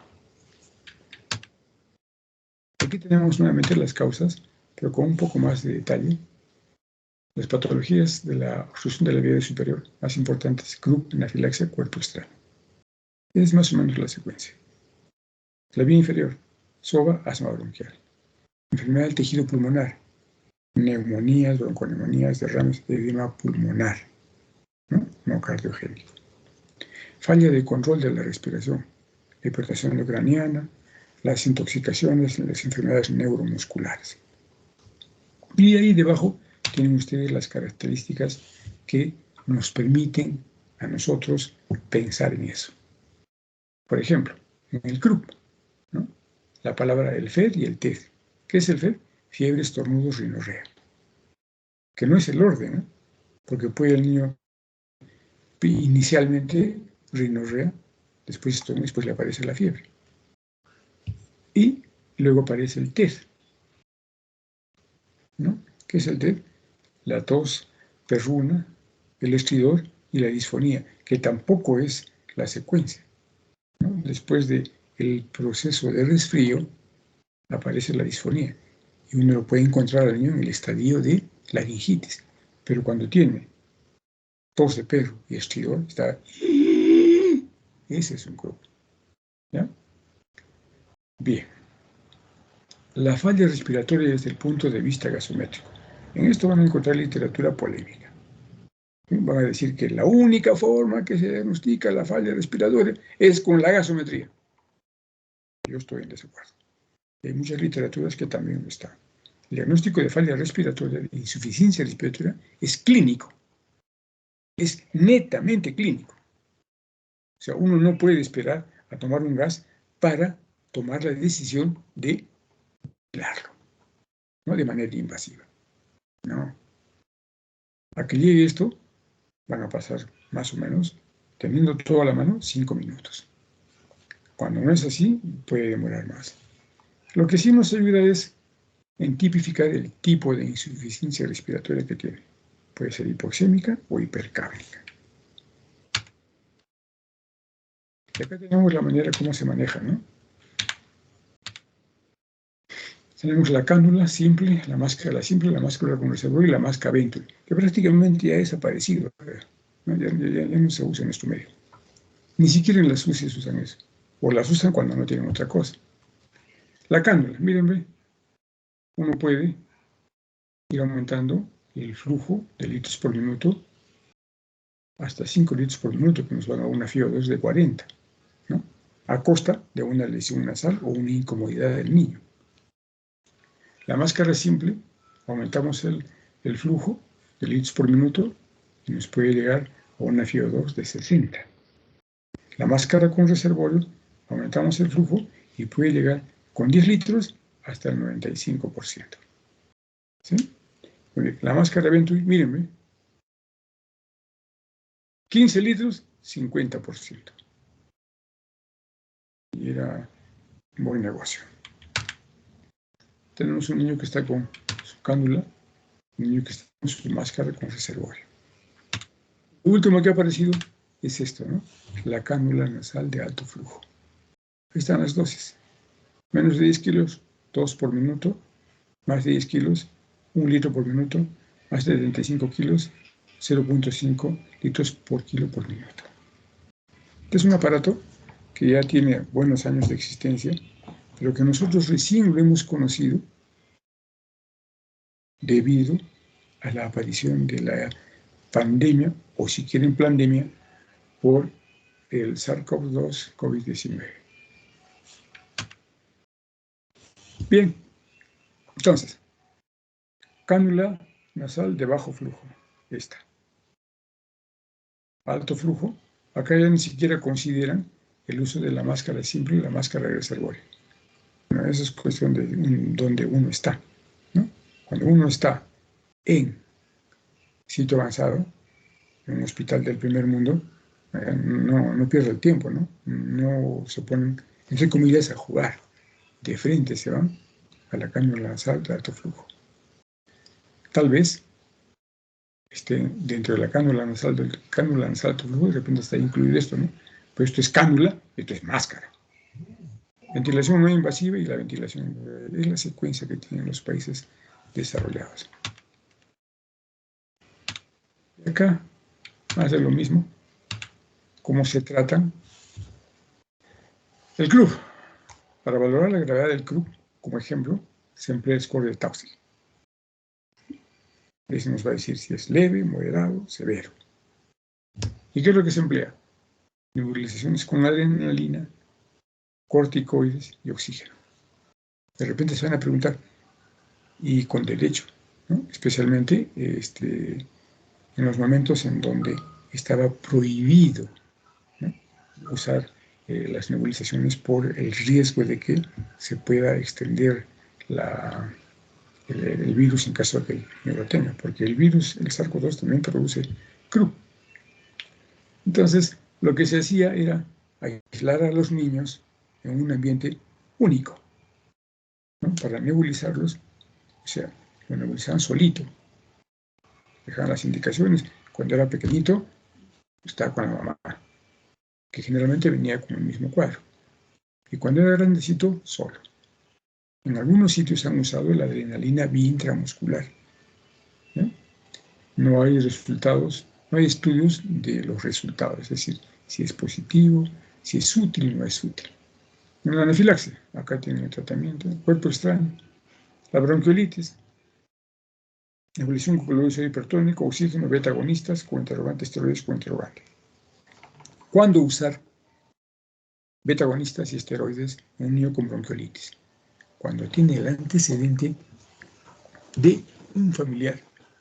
Aquí tenemos nuevamente las causas, pero con un poco más de detalle. Las patologías de la obstrucción de la vía superior más importantes: croup, anafilaxia, cuerpo extraño. Es más o menos la secuencia. La vía inferior: SOVA, asma bronquial. Enfermedad del tejido pulmonar: neumonías, bronconeumonías, derrames de edema pulmonar, no cardiogénico. Falla de control de la respiración, la hipertensión endocraniana, las intoxicaciones, las enfermedades neuromusculares. Y ahí debajo tienen ustedes las características que nos permiten a nosotros pensar en eso. Por ejemplo, en el CRUP, ¿no?, la palabra el FED y el TED. ¿Qué es el FED? Fiebre, estornudos, rinorrea. Que no es el orden, ¿no?, porque puede el niño inicialmente rinorrea, después estornuda, después le aparece la fiebre. Y luego aparece el TED, ¿no? ¿Qué es el TED? La tos, perruna, el estridor y la disfonía, que tampoco es la secuencia, ¿no? Después del proceso de resfrío aparece la disfonía y uno lo puede encontrar al niño en el estadio de laringitis, pero cuando tiene tos de perro y estridor, ese es un CRUP. ¿Ya? Bien. La falla respiratoria desde el punto de vista gasométrico. En esto van a encontrar literatura polémica. Van a decir que la única forma que se diagnostica la falla respiratoria es con la gasometría. Yo estoy en desacuerdo. Hay muchas literaturas que también están. El diagnóstico de falla respiratoria, de insuficiencia respiratoria, es clínico. Es netamente clínico. O sea, uno no puede esperar a tomar un gas para tomar la decisión de aislarlo, no de manera invasiva. No. A que llegue esto, van a pasar más o menos, teniendo todo a la mano, 5 minutos. Cuando no es así, puede demorar más. Lo que sí nos ayuda es en tipificar el tipo de insuficiencia respiratoria que tiene. Puede ser hipoxémica o hipercábnica. Y acá tenemos la manera como se maneja, ¿no? Tenemos la cánula simple, la máscara simple, la máscara con reservorio y la máscara Venturi, que prácticamente ya ha desaparecido, ¿no? Ya no se usa en nuestro medio. Ni siquiera en las UCIs usan eso. O las usan cuando no tienen otra cosa. La cánula, mírenme, uno puede ir aumentando el flujo de litros por minuto hasta 5 litros por minuto, que nos van a una FiO2 de 40, ¿no? A costa de una lesión nasal o una incomodidad del niño. La máscara simple, aumentamos el flujo de litros por minuto y nos puede llegar a una FiO2 de 60. La máscara con reservorio, aumentamos el flujo y puede llegar con 10 litros hasta el 95%. ¿Sí? Muy bien. La máscara Venturi, mírenme, 15 litros, 50%. Y era un buen negocio. Tenemos un niño que está con su cánula, un niño que está con su máscara con reservorio. Lo último que ha aparecido es esto, ¿no? La cánula nasal de alto flujo. Ahí están las dosis. Menos de 10 kilos, 2 por minuto. Más de 10 kilos, 1 litro por minuto. Más de 75 kilos, 0.5 litros por kilo por minuto. Este es un aparato que ya tiene buenos años de existencia, pero que nosotros recién lo hemos conocido debido a la aparición de la pandemia, o si quieren pandemia, por el SARS-CoV-2 COVID-19. Bien, entonces, cánula nasal de bajo flujo, esta. Alto flujo, acá ya ni siquiera consideran el uso de la máscara simple y la máscara de reservorio. Bueno, eso es cuestión de donde uno está, ¿no? Cuando uno está en sitio avanzado, en un hospital del primer mundo, no pierde el tiempo, ¿no? No se ponen, entre comillas, a jugar. De frente se van a la cánula nasal de alto flujo. Tal vez dentro de la cánula nasal de alto flujo, de repente está incluido esto, ¿no? Pero esto es cánula, esto es máscara. Ventilación no invasiva y la ventilación es la secuencia que tienen los países desarrollados. Y acá, más de lo mismo, cómo se tratan. El CRUB. Para valorar la gravedad del CRUB, como ejemplo, se emplea el score de Townsend. Ese nos va a decir si es leve, moderado, severo. ¿Y qué es lo que se emplea? Nebulizaciones con adrenalina, corticoides y oxígeno. De repente se van a preguntar, y con derecho, ¿no? Especialmente en los momentos en donde estaba prohibido, ¿no?, usar las nebulizaciones por el riesgo de que se pueda extender el virus en caso de que el niño lo tenga, porque el virus, el SARS-CoV-2 también produce CRU. Entonces, lo que se hacía era aislar a los niños en un ambiente único, ¿no?, para nebulizarlos. O sea, lo nebulizaban solito, dejaban las indicaciones. Cuando era pequeñito, estaba con la mamá, que generalmente venía con el mismo cuadro. Y cuando era grandecito, solo. En algunos sitios han usado la adrenalina biintramuscular, ¿no? No hay resultados, no hay estudios de los resultados, es decir, si es positivo, si es útil o no es útil. La anafilaxia, acá tiene el tratamiento, cuerpo extraño, la bronquiolitis, evolución con cloruro de sodio hipertónico, oxígeno, beta agonistas, con interrogante, esteroides con interrogante. ¿Cuándo usar beta agonistas y esteroides en un niño con bronquiolitis? Cuando tiene el antecedente de un familiar,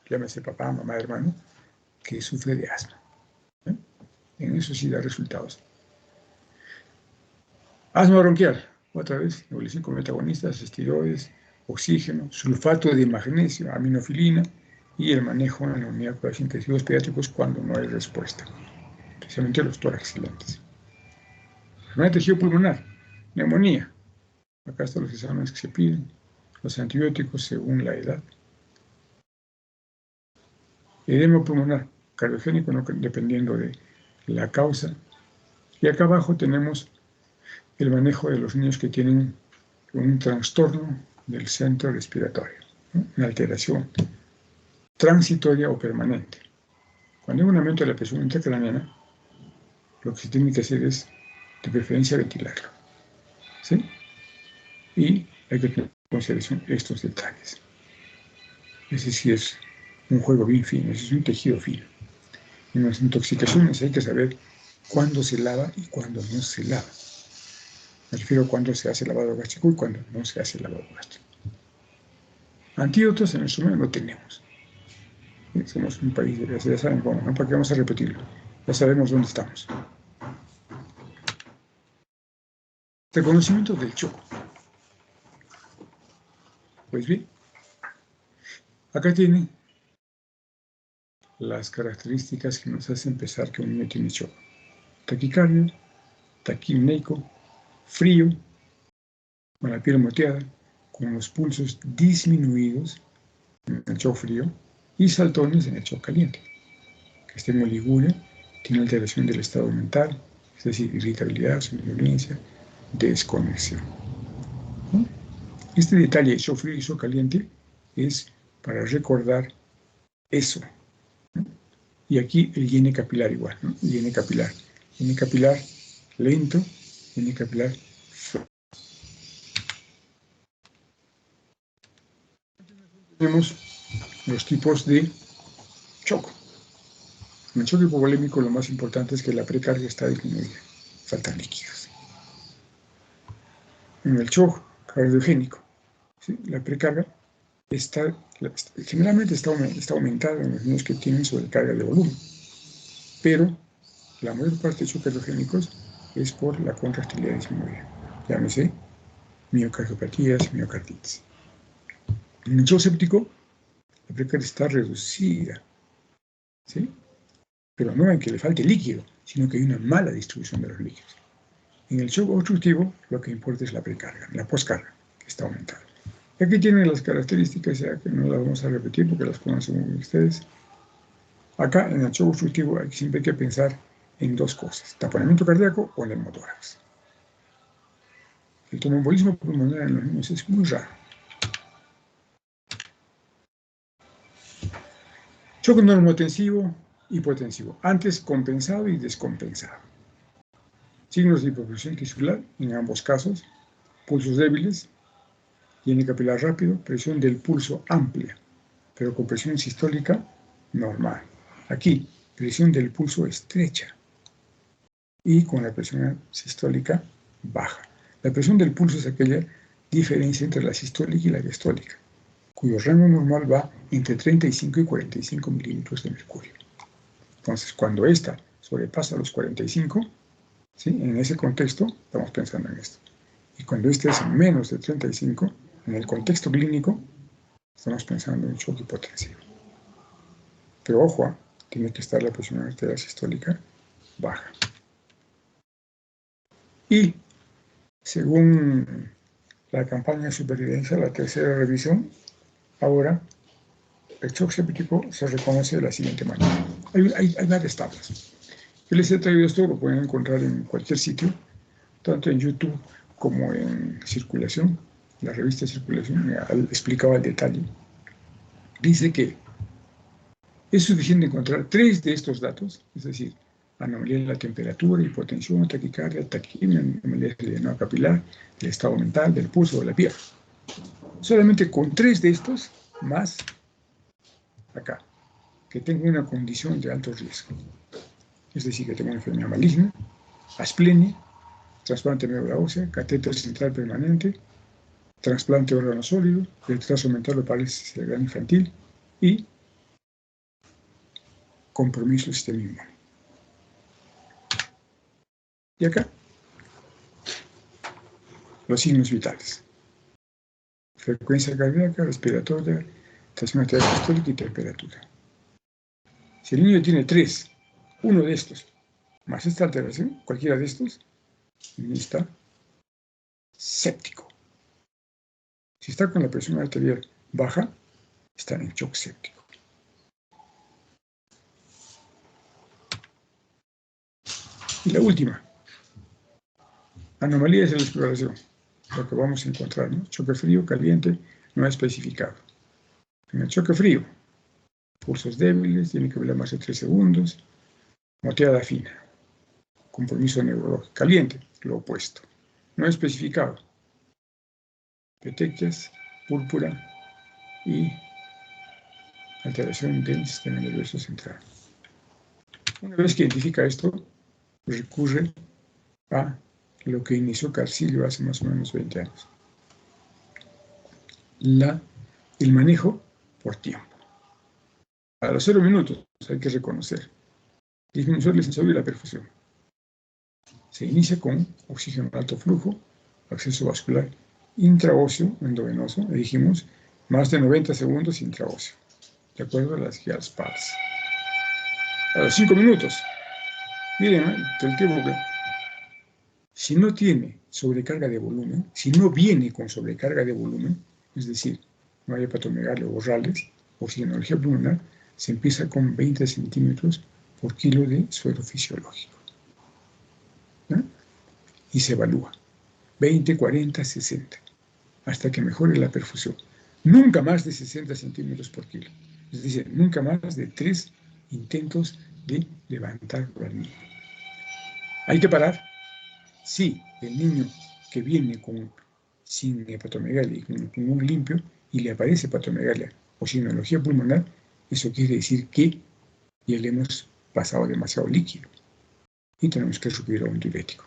llámese papá, mamá, hermano, que sufre de asma. En eso sí da resultados. Asma bronquial, otra vez, evolución con metagonistas, esteroides, oxígeno, sulfato de magnesio, aminofilina y el manejo en la unidad de cuidados intensivos pediátricos cuando no hay respuesta, especialmente los tórax-excelentes. Enfermedad de tejido pulmonar, neumonía. Acá están los exámenes que se piden, los antibióticos según la edad. Edema pulmonar, cardiogénico, no, dependiendo de la causa. Y acá abajo tenemos el manejo de los niños que tienen un trastorno del centro respiratorio, ¿no? Una alteración transitoria o permanente. Cuando hay un aumento de la presión intracraneana, lo que se tiene que hacer es, de preferencia, ventilarlo, ¿sí? Y hay que tener en consideración estos detalles. Ese sí es un juego bien fino, ese es un tejido fino. En las intoxicaciones hay que saber cuándo se lava y cuándo no se lava. Me refiero a cuándo se hace lavado gástrico y cuándo no se hace lavado gástrico. Antídotos en nuestro medio no tenemos. Somos un país, ya saben cómo, ¿no? ¿Para qué vamos a repetirlo? Ya sabemos dónde estamos. Reconocimiento del choco. Pues bien, acá tiene las características que nos hacen pensar que un niño tiene choco. Taquicardia, taquimneico, frío, con la piel moteada, con los pulsos disminuidos en el shock frío y saltones en el shock caliente. Que esté en oliguria, tiene alteración del estado mental, es decir, irritabilidad, somnolencia, desconexión. ¿No? Este detalle, shock frío y shock caliente, es para recordar eso. ¿No? Y aquí el hiene capilar igual, ¿no? El hiene capilar lento, hiene capilar tenemos los tipos de shock. En el shock hipovolémico lo más importante es que la precarga está disminuida, faltan líquidos. En el shock cardiogénico, ¿sí? La precarga generalmente está aumentada en los niños que tienen sobrecarga de volumen, pero la mayor parte de shock cardiogénicos es por la contractilidad disminuida, llámese miocardiopatías, miocarditis. En el shock séptico, la precarga está reducida, ¿sí? Pero no en que le falte líquido, sino que hay una mala distribución de los líquidos. En el shock obstructivo, lo que importa es la precarga, la poscarga, que está aumentada. Y aquí tienen las características, ya que no las vamos a repetir porque las conocen muy ustedes. Acá, en el shock obstructivo, siempre hay que pensar en dos cosas: taponamiento cardíaco o neumotórax. El tromboembolismo pulmonar en los niños es muy raro. Shock normotensivo, hipotensivo, antes compensado y descompensado. Signos de hipopresión tisular en ambos casos, pulsos débiles, hiene capilar rápido, presión del pulso amplia, pero con presión sistólica normal. Aquí, presión del pulso estrecha y con la presión sistólica baja. La presión del pulso es aquella diferencia entre la sistólica y la diastólica, cuyo rango normal va entre 35 y 45 milímetros de mercurio. Entonces, cuando esta sobrepasa los 45, ¿sí? En ese contexto estamos pensando en esto. Y cuando este es menos de 35, en el contexto clínico, estamos pensando en shock hipotensivo. Pero ojo, tiene que estar la presión arterial sistólica baja. Y según la campaña de supervivencia, la tercera revisión, ahora el shock séptico se reconoce de la siguiente manera. Hay varias tablas. Yo les he traído esto, lo pueden encontrar en cualquier sitio, tanto en YouTube como en Circulación, la revista Circulación, explicaba el detalle. Dice que es suficiente encontrar 3 de estos datos, es decir, anomalía de la temperatura, hipotensión, taquicardia, taquimia, anomalías del llenado capilar, del estado mental, del pulso, de la piel. Solamente con 3 de estos, más acá, que tengo una condición de alto riesgo. Es decir, que tengo una enfermedad maligna, asplenia, trasplante de médula ósea, catéter central permanente, trasplante de órgano sólido, retraso mental o parálisis cerebral infantil y compromiso del sistema inmune. Y acá, los signos vitales. Frecuencia cardíaca, respiratoria, tensión arterial sistólica y temperatura. Si el niño tiene 3, uno de estos, más esta alteración, cualquiera de estos, el niño está séptico. Si está con la presión arterial baja, está en shock séptico. Y la última, anomalías de la exploración. Lo que vamos a encontrar, ¿no? Choque frío, caliente, no especificado. En el choque frío, pulsos débiles, tiene que velar más de 3 segundos, moteada fina, compromiso neurológico. Caliente, lo opuesto, no especificado. Petequias, púrpura y alteración del sistema nervioso central. Una vez que identifica esto, recurre a lo que inició Carcillo hace más o menos 20 años. El manejo por tiempo. A los 0 minutos hay que reconocer. Disminuir el sensor y la perfusión. Se inicia con oxígeno alto flujo, acceso vascular intraóseo, endovenoso, le dijimos, más de 90 segundos intraóseo, de acuerdo a las guías PALS. A los 5 minutos, miren, el tiempo que si no tiene sobrecarga de volumen, si no viene con sobrecarga de volumen, es decir, no hay hepatomegalia o borrales, oxigenología pulmonar, se empieza con 20 centímetros por kilo de suero fisiológico. ¿No? Y se evalúa 20, 40, 60, hasta que mejore la perfusión. Nunca más de 60 centímetros por kilo. Es decir, nunca más de 3 intentos de levantar al niño. Hay que parar. Si el niño que viene sin hepatomegalia y con pulmón limpio y le aparece hepatomegalia o oxigenología pulmonar, eso quiere decir que ya le hemos pasado demasiado líquido y tenemos que recurrir a un diurético.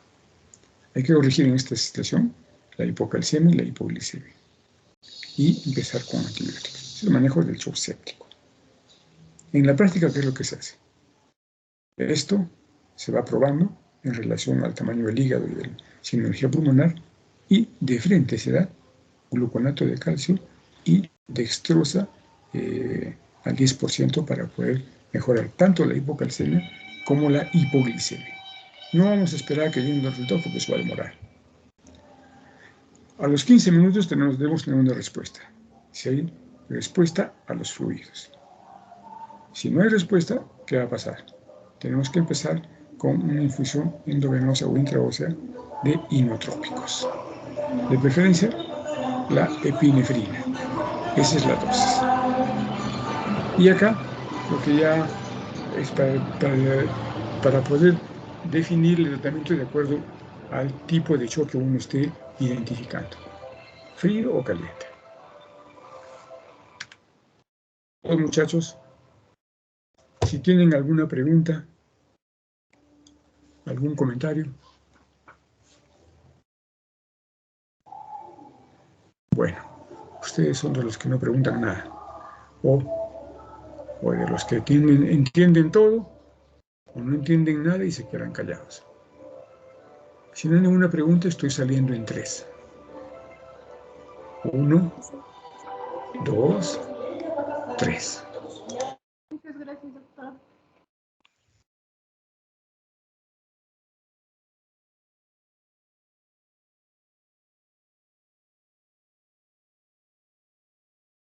Hay que corregir en esta situación la hipocalcemia y la hipoglicemia y empezar con antibióticos. Es el manejo del shock séptico. En la práctica, ¿qué es lo que se hace? Esto se va probando en relación al tamaño del hígado y de la oxigenología pulmonar, y de frente se da gluconato de calcio y dextrosa al 10% para poder mejorar tanto la hipocalcemia como la hipoglicemia. No vamos a esperar a que llegue el resultado porque eso va a demorar. A los 15 minutos debemos tener una respuesta. Si hay respuesta a los fluidos. Si no hay respuesta, ¿qué va a pasar? Tenemos que empezar con una infusión endovenosa o intraósea de inotrópicos. De preferencia, la epinefrina. Esa es la dosis. Y acá, lo que ya es para poder definir el tratamiento de acuerdo al tipo de choque que uno esté identificando. ¿Frío o caliente? Todos muchachos, si tienen alguna pregunta, algún comentario. Bueno, ustedes son de los que no preguntan nada. O de los que entienden todo, o no entienden nada y se quedan callados. Si no hay ninguna pregunta, estoy saliendo en 3. 1, 2, 3.